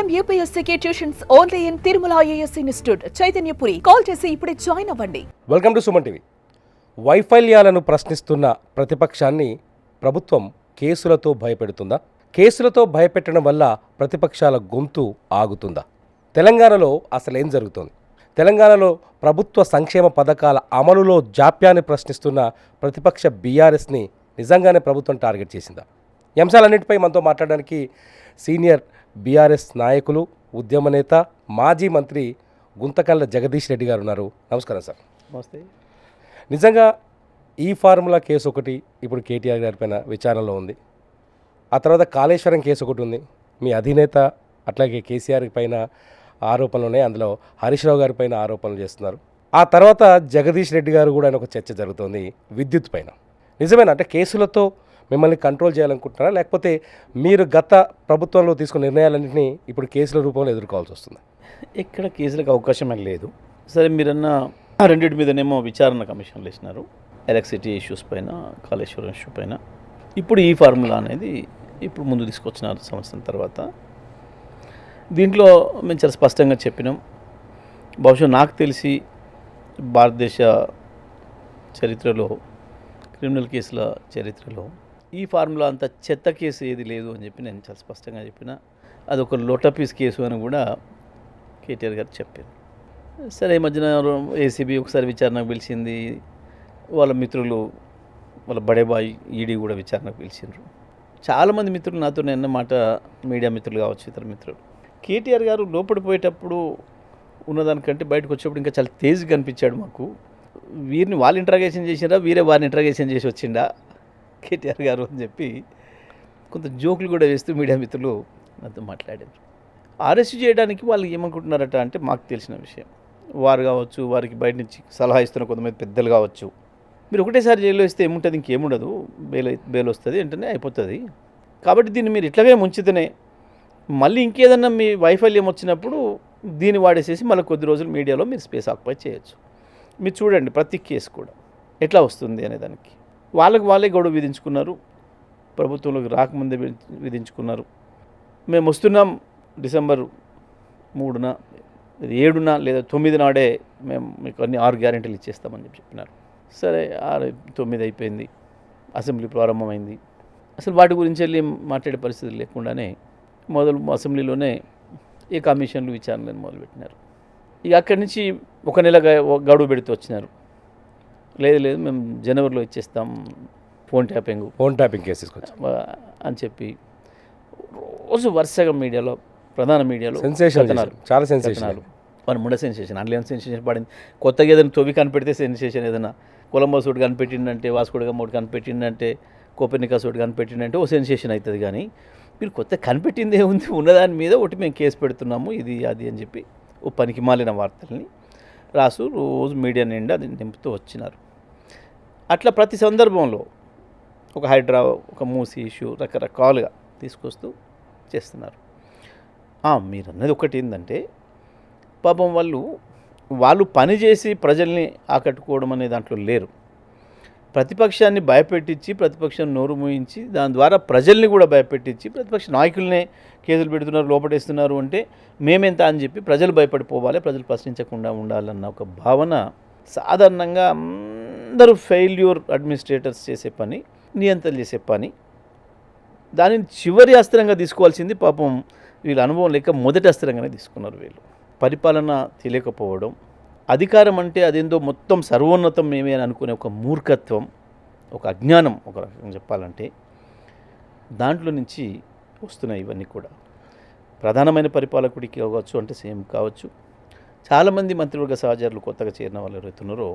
IIM UPSC tuitions only in Tirumala IAS institute Chaitanyapuri. Call చేసి ఇప్పుడే join అవ్వండి. Welcome to Suman TV. వైఫల్యాలను ప్రశ్నిస్తున్న ప్రతిపక్షాన్ని ప్రభుత్వం కేసులతో భయపెడుతుందా? కేసులతో భయపెట్టడం వల్ల ప్రతిపక్షాల గొంతు ఆగుతుందా? తెలంగాణలో అసలేం జరుగుతోంది? తెలంగాణలో ప్రభుత్వ సంక్షేమ పథకాల అమలులో జాప్యాన్ని ప్రశ్నిస్తున్న ప్రతిపక్ష బీఆర్ఎస్ని నిజంగానే ప్రభుత్వం టార్గెట్ చేసిందా? ఈ అంశాలన్నింటిపై మనతో మాట్లాడడానికి సీనియర్ బీఆర్ఎస్ నాయకులు, ఉద్యమ నేత, మాజీ మంత్రి గుంతకళ్ళ జగదీష్ రెడ్డి గారు ఉన్నారు. నమస్కారం సార్. నమస్తే. నిజంగా ఈ ఫార్ములా కేసు ఒకటి ఇప్పుడు కేటీఆర్ గారి పైన విచారణలో ఉంది. ఆ తర్వాత కాళేశ్వరం కేసు ఒకటి ఉంది. మీ అధినేత అట్లాగే కేసీఆర్ పైన ఆరోపణలు ఉన్నాయి. అందులో హరీష్ రావు గారి పైన ఆరోపణలు చేస్తున్నారు. ఆ తర్వాత జగదీష్ రెడ్డి గారు కూడా ఒక చర్చ జరుగుతోంది విద్యుత్ పైన. నిజమేనా? అంటే కేసులతో మిమ్మల్ని కంట్రోల్ చేయాలనుకుంటున్నారా, లేకపోతే మీరు గత ప్రభుత్వంలో తీసుకున్న నిర్ణయాలన్నింటినీ ఇప్పుడు కేసుల రూపంలో ఎదుర్కోవాల్సి వస్తుంది? ఎక్కడ కేసులకు అవకాశమే లేదు. సరే, మీరన్న రెండింటి మీదనేమో విచారణ కమిషన్లు వేసినారు, ఎలక్ట్రిసిటీ ఇష్యూస్ పైన, కాళేశ్వరం ఇష్యూ పైన. ఇప్పుడు ఈ ఫార్ములా అనేది ఇప్పుడు ముందు తీసుకొచ్చినారు సంవత్సరం తర్వాత. దీంట్లో మేము చాలా స్పష్టంగా చెప్పినాం, బహుశా నాకు తెలిసి భారతదేశ చరిత్రలో, క్రిమినల్ కేసుల చరిత్రలో ఈ ఫార్ములా అంత చెత్త కేసు ఏది లేదు అని చెప్పి నేను చాలా స్పష్టంగా చెప్పిన. అది ఒక లోటపీస్ కేసు అని కూడా కేటీఆర్ గారు చెప్పారు. సరే, ఈ మధ్యన ఏసీబీ ఒకసారి విచారణకు పిలిచింది, వాళ్ళ మిత్రులు, వాళ్ళ బడేబాయ్ ఈడీ కూడా విచారణకు పిలిచిండ్రు. చాలామంది మిత్రులు నాతో నిన్న మాట, మీడియా మిత్రులు కావచ్చు, ఇతర మిత్రులు, కేటీఆర్ గారు లోపడిపోయేటప్పుడు ఉన్నదానికంటే బయటకు వచ్చేప్పుడు ఇంకా చాలా తేజ్గా కనిపించాడు మాకు. వీరిని వాళ్ళు ఇంట్రాగేషన్ చేసినా, వీరే వారిని ఇంట్రాగేషన్ చేసి వచ్చిండా కేటీఆర్ గారు అని చెప్పి కొంత జోకులు కూడా వేస్తూ మీడియా మిత్రులు నాతో మాట్లాడారు. అరెస్ట్ చేయడానికి వాళ్ళు ఏమనుకుంటున్నారట అంటే, మాకు తెలిసిన విషయం, వారు కావచ్చు, వారికి బయట నుంచి సలహా ఇస్తున్న కొంతమంది పెద్దలు కావచ్చు, మీరు ఒకటేసారి జైల్లో ఇస్తే ఏముంటుంది, ఇంకేముండదు, బెయిల్ వస్తుంది, వెంటనే అయిపోతుంది, కాబట్టి దీన్ని మీరు ఇట్లాగే ముంచితేనే మళ్ళీ ఇంకేదన్నా మీ వైఫల్యం వచ్చినప్పుడు దీన్ని వాడేసేసి మళ్ళీ కొద్ది రోజులు మీడియాలో మీరు స్పేస్ ఆక్యుపై చేయొచ్చు. మీరు చూడండి, ప్రతి కేసు కూడా ఎట్లా వస్తుంది అనే దానికి వాళ్ళే గొడవ విధించుకున్నారు, ప్రభుత్వంలోకి రాకముందే విధించుకున్నారు. మేము వస్తున్నాం డిసెంబర్ 3న, 7న లేదా 9 నాడే మేము మీకు అన్ని 6 గ్యారెంటీలు ఇచ్చేస్తామని చెప్పినారు. సరే, 6, 9 అయిపోయింది, అసెంబ్లీ ప్రారంభమైంది. అసలు వాటి గురించి వెళ్ళి మాట్లాడే పరిస్థితి లేకుండానే అసెంబ్లీలోనే ఏ కమిషన్లు విచారణలను మొదలుపెట్టినారు. ఇక అక్కడి నుంచి ఒక నెల గడువు పెడుతూ వచ్చినారు. లేదు మేము జనవరిలో ఇచ్చేస్తాం, ఫోన్ ట్యాపింగ్ కేసు అని చెప్పి రోజు వరుసగా మీడియాలో, ప్రధాన మీడియాలో చాలా సెన్సేషన్, మన ముండ సెన్సేషన్, అందులో ఏమైనా సెన్సేషన్ పడింది. కొత్తగా ఏదైనా తొవి కనిపెడితే సెన్సేషన్, ఏదైనా కొలంబస్ ఒకటి కనిపెట్టిందంటే, వాస్కోడిగా ఒకటి కనిపెట్టిందంటే, కోపెర్నికస్ ఒకటి కనిపెట్టిందంటే ఓ సెన్సేషన్ అవుతుంది. కానీ మీరు కొత్త కనిపెట్టిందే ఉంది, ఉన్నదాని మీద ఒకటి మేము కేసు పెడుతున్నాము, ఇది అది అని చెప్పి ఓ పనికి మాలిన వార్తల్ని రాసు రోజు మీడియా నిండా అది నింపుతూ వచ్చినారు. అట్లా ప్రతి సందర్భంలో ఒక హైడ్రా, ఒక మూసీ ఇష్యూ రకరకాలుగా తీసుకొస్తూ చేస్తున్నారు. మీరు అన్నది ఒకటి ఏంటంటే, పాపం వాళ్ళు పనిచేసి ప్రజల్ని ఆకట్టుకోవడం అనే దాంట్లో లేరు. ప్రతిపక్షాన్ని భయపెట్టించి, ప్రతిపక్షం నోరు మూయించి, దాని ద్వారా ప్రజల్ని కూడా భయపెట్టించి, ప్రతిపక్ష నాయకులనే కేసులు పెడుతున్నారు, లోపటేస్తున్నారు. అంటే మేమెంత అని చెప్పి ప్రజలు భయపడిపోవాలి, ప్రజలు ప్రశ్నించకుండా ఉండాలన్న ఒక భావన సాధారణంగా అందరూ ఫెయిల్యూర్ అడ్మినిస్ట్రేటర్స్ చేసే పని, నియంత్రణ చేసే పని. దానిని చివరి అస్త్రంగా తీసుకోవాల్సింది పాపం వీళ్ళ అనుభవం లేక మొదటి అస్త్రంగానే తీసుకున్నారు. వీళ్ళు పరిపాలన తెలియకపోవడం, అధికారం అంటే అదేందో మొత్తం సర్వోన్నతం మేమే అని అనుకునే ఒక మూర్ఖత్వం, ఒక అజ్ఞానం, ఒక రకంగా చెప్పాలంటే దాంట్లో నుంచి వస్తున్నాయి ఇవన్నీ కూడా. ప్రధానమైన పరిపాలకుడికి కావచ్చు, అంటే సీఎం కావచ్చు, చాలామంది మంత్రివర్గ సహచరులు కొత్తగా చేరిన వాళ్ళు ఎవరైతున్నారో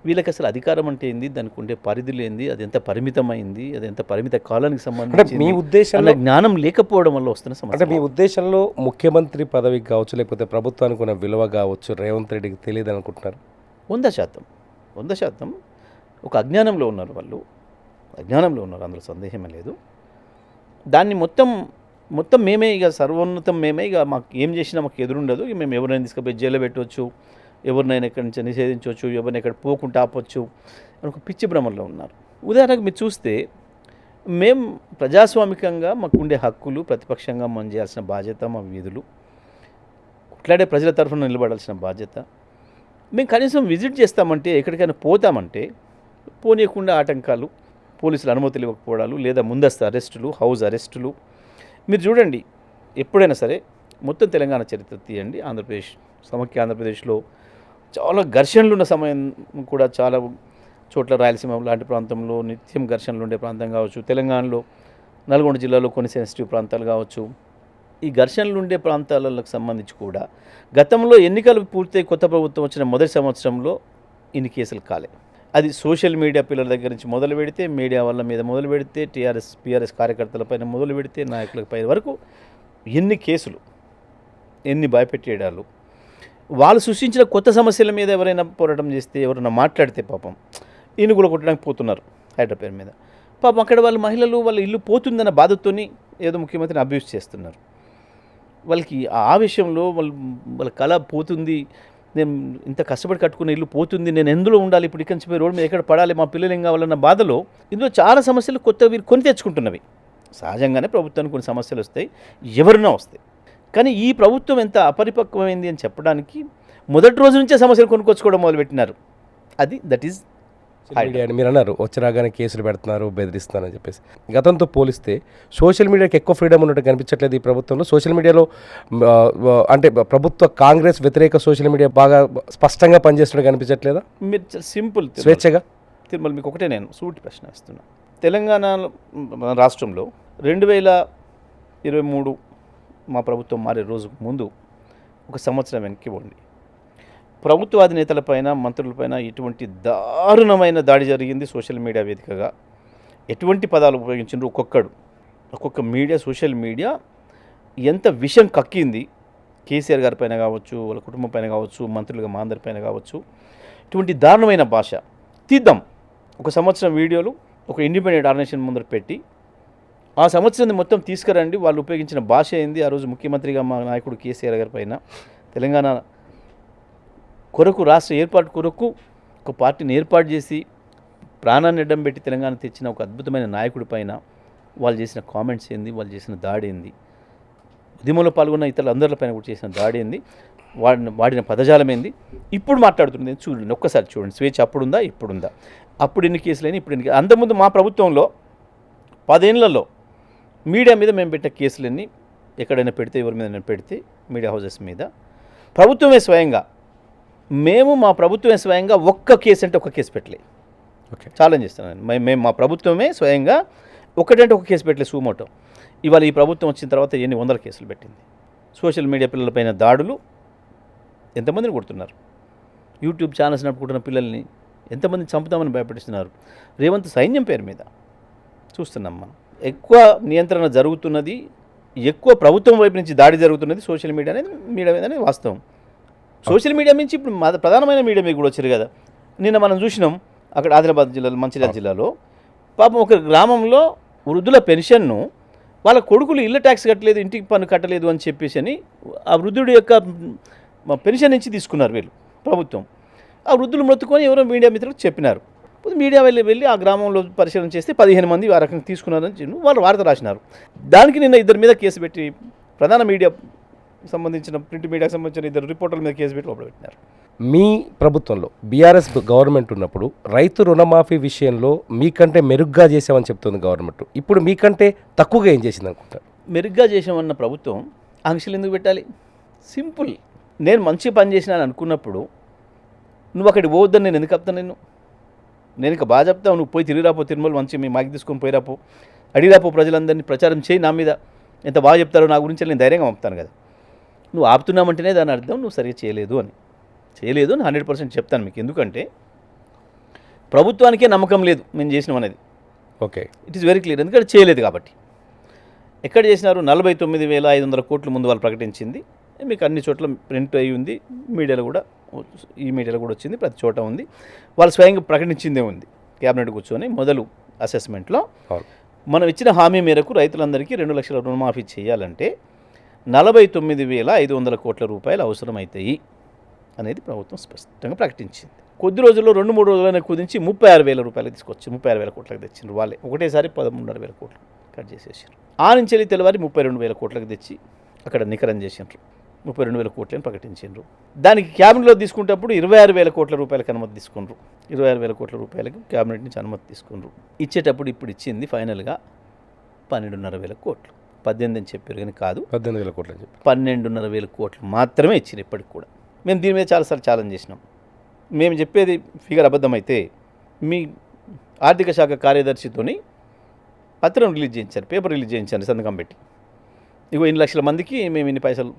వీళ్ళకి అసలు అధికారం అంటే ఏంది, దానికి ఉండే పరిధులు ఏంది, అది ఎంత పరిమితమైంది, అది ఎంత పరిమిత కాలానికి సంబంధించి మీ ఉద్దేశంలో జ్ఞానం లేకపోవడం వల్ల వస్తున్న సమస్య. అంటే మీ ఉద్దేశంలో ముఖ్యమంత్రి పదవికి కావచ్చు, లేకపోతే ప్రభుత్వానికి ఉన్న విలువ కావచ్చు రేవంత్ రెడ్డికి తెలియదు అనుకుంటున్నారు? 100% ఒక అజ్ఞానంలో ఉన్నారు వాళ్ళు, అజ్ఞానంలో ఉన్నారు, అందులో సందేహమే లేదు. దాన్ని మొత్తం మేమే, ఇక సర్వోన్నతం మేమే, ఇక మాకు ఏం చేసినా మాకు ఎదురుండదు, ఇక మేము ఎవరైనా తీసుకుపోయి జైల్లో పెట్టవచ్చు, ఎవరినైనా ఎక్కడి నుంచి నిషేధించవచ్చు, ఎవరిని ఎక్కడ పోకుండా ఆపొచ్చు అని ఒక పిచ్చి భ్రమంలో ఉన్నారు. ఉదాహరణకు మీరు చూస్తే మేము ప్రజాస్వామికంగా మాకుండే హక్కులు, ప్రతిపక్షంగా మనం చేయాల్సిన బాధ్యత, మా విధులు, కొట్లాడే ప్రజల తరఫున నిలబడాల్సిన బాధ్యత. మేము కనీసం విజిట్ చేస్తామంటే, ఎక్కడికైనా పోతామంటే పోనీయకుండా ఆటంకాలు, పోలీసులు అనుమతులు ఇవ్వకపోవడాలు, లేదా ముందస్తు అరెస్టులు, హౌస్ అరెస్టులు. మీరు చూడండి, ఎప్పుడైనా సరే మొత్తం తెలంగాణ చరిత్ర తీయండి. సమైక్య ఆంధ్రప్రదేశ్లో చాలా ఘర్షణలు ఉన్న సమయం కూడా చాలా చోట్ల, రాయలసీమ లాంటి ప్రాంతంలో నిత్యం ఘర్షణలు ఉండే ప్రాంతం కావచ్చు, తెలంగాణలో నల్గొండ జిల్లాలో కొన్ని సెన్సిటివ్ ప్రాంతాలు కావచ్చు. ఈ ఘర్షణలు ఉండే ప్రాంతాలకు సంబంధించి కూడా గతంలో ఎన్నికలు పూర్తయి కొత్త ప్రభుత్వం వచ్చిన మొదటి సంవత్సరంలో ఇన్ని కేసులు కాలే. అది సోషల్ మీడియా పిల్లల దగ్గర నుంచి మొదలు పెడితే, మీడియా వాళ్ళ మీద మొదలు పెడితే, పిఆర్ఎస్ కార్యకర్తలపైన మొదలు పెడితే, నాయకులపై వరకు ఎన్ని కేసులు, ఎన్ని భయపెట్టేయడాలు. వాళ్ళు సృష్టించిన కొత్త సమస్యల మీద ఎవరైనా పోరాటం చేస్తే, ఎవరైనా మాట్లాడితే పాపం ఈనుగులు కొట్టడానికి పోతున్నారు హైడ్రా పేరు మీద. పాపం అక్కడ వాళ్ళ మహిళలు వాళ్ళ ఇల్లు పోతుందన్న బాధతోని ఏదో ముఖ్యమంత్రిని అబ్యూస్ చేస్తున్నారు. వాళ్ళకి ఆ విషయంలో వాళ్ళ కళ పోతుంది, నేను ఇంత కష్టపడి కట్టుకున్న ఇల్లు పోతుంది, నేను ఎందులో ఉండాలి, ఇప్పుడు ఇక్కడి నుంచి పోయి రోడ్డు మీద ఎక్కడ పడాలి, మా పిల్లలు ఏం కావాలన్న బాధలో ఇందులో చాలా సమస్యలు కొత్త వీరు కొని తెచ్చుకుంటున్నవి. సహజంగానే ప్రభుత్వానికి కొన్ని సమస్యలు వస్తాయి, ఎవరినో వస్తాయి. కానీ ఈ ప్రభుత్వం ఎంత అపరిపక్వమైంది అని చెప్పడానికి మొదటి రోజు నుంచే సమస్యలు కొనుక్కొచ్చుకోవడం మొదలుపెట్టినారు. దట్ ఈజ్ మీడియా అని మీరు అన్నారు, వచ్చి రాగానే కేసులు పెడుతున్నారు, బెదిరిస్తున్నారని చెప్పేసి. గతంతో పోలిస్తే సోషల్ మీడియాకి ఎక్కువ ఫ్రీడమ్ ఉన్నట్టు కనిపించట్లేదు ఈ ప్రభుత్వంలో. సోషల్ మీడియాలో అంటే ప్రభుత్వ కాంగ్రెస్ వ్యతిరేక సోషల్ మీడియా బాగా స్పష్టంగా పనిచేస్తున్నట్టు కనిపించట్లేదా? మీరు సింపుల్ స్వేచ్ఛగా తిరుమల మీకు ఒకటే నేను సూటి ప్రశ్న ఇస్తున్నా. తెలంగాణ రాష్ట్రంలో 2023 మా ప్రభుత్వం మారే రోజుకు ముందు ఒక సంవత్సరం వెనక్కి పోండి, ప్రభుత్వ అధినేతలపైన, మంత్రులపైన ఎటువంటి దారుణమైన దాడి జరిగింది సోషల్ మీడియా వేదికగా. ఎటువంటి పదాలు ఉపయోగించారు ఒక్కొక్క మీడియా, సోషల్ మీడియా ఎంత విషం కక్కింది కేసీఆర్ గారి పైన కావచ్చు, వాళ్ళ కుటుంబం పైన కావచ్చు, మంత్రులుగా మా అందరి పైన కావచ్చు. ఇటువంటి దారుణమైన భాష తీద్దాం. ఒక సంవత్సరం వీడియోలు ఒక ఇండిపెండెంట్ ఆర్గనైజేషన్ ముందర పెట్టి ఆ సంవత్సరాన్ని మొత్తం తీసుకురండి. వాళ్ళు ఉపయోగించిన భాష ఏంది, ఆ రోజు ముఖ్యమంత్రిగా మా నాయకుడు కేసీఆర్ గారి పైన, తెలంగాణ కొరకు, రాష్ట్ర ఏర్పాటు కొరకు ఒక పార్టీని ఏర్పాటు చేసి ప్రాణాన్ని అడ్డం పెట్టి తెలంగాణ తెచ్చిన ఒక అద్భుతమైన నాయకుడి పైన వాళ్ళు చేసిన కామెంట్స్ ఏంది, వాళ్ళు చేసిన దాడి ఏంది, ఉద్యమంలో పాల్గొన్న ఇతరులందరిపైన కూడా చేసిన దాడి ఏంది, వాడిన పదజాలం ఏంది, ఇప్పుడు మాట్లాడుతుంది చూడండి, ఒక్కసారి చూడండి. స్వేచ్ఛ అప్పుడుందా, ఇప్పుడుందా? అప్పుడు ఎన్ని కేసులైనా, ఇప్పుడు ఎన్ని. అంతకుముందు మా ప్రభుత్వంలో 10 ఏళ్లలో మీడియా మీద మేము పెట్టే కేసులన్నీ ఎక్కడైనా పెడితే, ఎవరి మీద పెడితే, మీడియా హౌసెస్ మీద ప్రభుత్వమే స్వయంగా, మా ప్రభుత్వమే స్వయంగా ఒక్క కేసు అంటే ఒక కేసు పెట్టలే. ఛాలెంజ్ చేస్తున్నాను, మేము మా ప్రభుత్వమే స్వయంగా ఒకటంటే ఒక కేసు పెట్టలే సుమోటో. ఇవాళ ఈ ప్రభుత్వం వచ్చిన తర్వాత ఎన్ని వందల కేసులు పెట్టింది. సోషల్ మీడియా పిల్లలపైన దాడులు ఎంతమందిని కొడుతున్నారు, యూట్యూబ్ ఛానల్స్ నడుపుకుంటున్న పిల్లల్ని ఎంతమందిని చంపుతామని భయపెడుతున్నారు. రేవంత్ సైన్యం పేరు మీద చూస్తున్నాం మనం. ఎక్కువ నియంత్రణ జరుగుతున్నది, ఎక్కువ ప్రభుత్వం వైపు నుంచి దాడి జరుగుతున్నది సోషల్ మీడియా అనేది వాస్తవం. సోషల్ మీడియా నుంచి ఇప్పుడు ప్రధానమైన మీడియా మీద కూడా వచ్చారు కదా. నిన్న మనం చూసినాం అక్కడ ఆదిలాబాద్ జిల్లాలో, మంచిర్యాల జిల్లాలో పాపం ఒక గ్రామంలో వృద్ధుల పెన్షన్ను వాళ్ళ కొడుకులు ఇళ్ళ ట్యాక్స్ కట్టలేదు, ఇంటికి పన్ను కట్టలేదు అని చెప్పేసి ఆ వృద్ధుడి యొక్క పెన్షన్ నుంచి తీసుకున్నారు వీళ్ళు ప్రభుత్వం. ఆ వృద్ధులు మొత్తుకొని ఎవరో మీడియా మిత్రులకు చెప్పినారు. మీడియా వెళ్ళి ఆ గ్రామంలో పరిశీలన చేస్తే 15 మంది ఆ రకంగా తీసుకున్నారని వాళ్ళు వార్త రాసినారు. దానికి నిన్న 2 మీద కేసు పెట్టి, ప్రధాన మీడియా సంబంధించిన ప్రింట్ మీడియాకి సంబంధించిన 2 రిపోర్టర్ల మీద కేసు పెట్టి లోపల పెట్టినారు. మీ ప్రభుత్వంలో బీఆర్ఎస్ గవర్నమెంట్ ఉన్నప్పుడు రైతు రుణమాఫీ విషయంలో మీకంటే మెరుగ్గా చేసామని చెప్తుంది గవర్నమెంట్. ఇప్పుడు మీకంటే తక్కువగా ఏం చేసింది అనుకుంటారు? మెరుగ్గా చేసామన్న ప్రభుత్వం ఆంక్షలు ఎందుకు పెట్టాలి? సింపుల్. నేను మంచి పని చేసినాను అనుకున్నప్పుడు నువ్వు అక్కడికి పోవద్దని నేను ఎందుకు చెప్తాను? నేను ఇక బాగా చెప్తావు, నువ్వు పోయి తిరిగిరాపో, తిరుమల మంచి మీ మాకి తీసుకొని పోయిరాపో, అడిగిరాపో, ప్రజలందరినీ ప్రచారం చేయి, నా మీద ఎంత బాగా చెప్తారో నా గురించి నేను ధైర్యంగా పంపుతాను కదా. నువ్వు ఆపుతున్నామంటేనే దాని అర్థం నువ్వు సరిగ్గా చేయలేదు అని 100% చెప్తాను మీకు. ఎందుకంటే ప్రభుత్వానికే నమ్మకం లేదు మేము చేసినాం అనేది. Okay, it is very clear. ఎందుకంటే చేయలేదు కాబట్టి. ఎక్కడ చేసినారు? 49,500 కోట్లు ముందు వాళ్ళు ప్రకటించింది. మీకు అన్ని చోట్ల ప్రింట్ అయ్యి ఉంది, మీడియాలో కూడా, ఈ మీడియాలో కూడా వచ్చింది, ప్రతి చోట ఉంది. వాళ్ళు స్వయంగా ప్రకటించిందే ఉంది. క్యాబినెట్ కూర్చొని మొదలు అసెస్మెంట్లో మనం ఇచ్చిన హామీ మేరకు రైతులందరికీ 2 లక్షల రుణమాఫీ చేయాలంటే 49,500 కోట్ల రూపాయలు అవసరమవుతాయి అనేది ప్రభుత్వం స్పష్టంగా ప్రకటించింది. కొద్ది రోజుల్లో 2-3 రోజులనే కుదించి 36,000 రూపాయలు తీసుకొచ్చి 36,000 కోట్లకు తెచ్చిండ్రు వాళ్ళే. ఒకటేసారి 13,500 కోట్లు కట్ చేసేసారు. ఆ నుంచి వెళ్ళి తెల్లవారి 32,000 కోట్లకు తెచ్చి అక్కడ నికరం చేసిండ్రు. 32,000 కోట్లని ప్రకటించిండ్రు. దానికి క్యాబినెట్లో తీసుకునేటప్పుడు 26,000 కోట్ల రూపాయలకు అనుమతి తీసుకున్నారు. 26,000 కోట్ల రూపాయలకు క్యాబినెట్ నుంచి అనుమతి తీసుకున్నారు. ఇచ్చేటప్పుడు ఇప్పుడు ఇచ్చింది ఫైనల్గా 12,500 కోట్లు. 18 అని చెప్పారు కానీ కాదు, 18,000 కోట్లు అని చెప్పి 12,500 కోట్లు మాత్రమే ఇచ్చారు ఇప్పటికి కూడా. మేము దీని మీద చాలాసార్లు ఛాలెంజ్ చేసినాం. మేము చెప్పేది ఫిగర్ అబద్ధమైతే మీ ఆర్థిక శాఖ కార్యదర్శితోని పత్రం రిలీజ్ చేయించారు, పేపర్ రిలీజ్ చేయించారు సంతకం పెట్టి. ఇగో ఇన్ని లక్షల మందికి మేము ఇన్ని పైసలు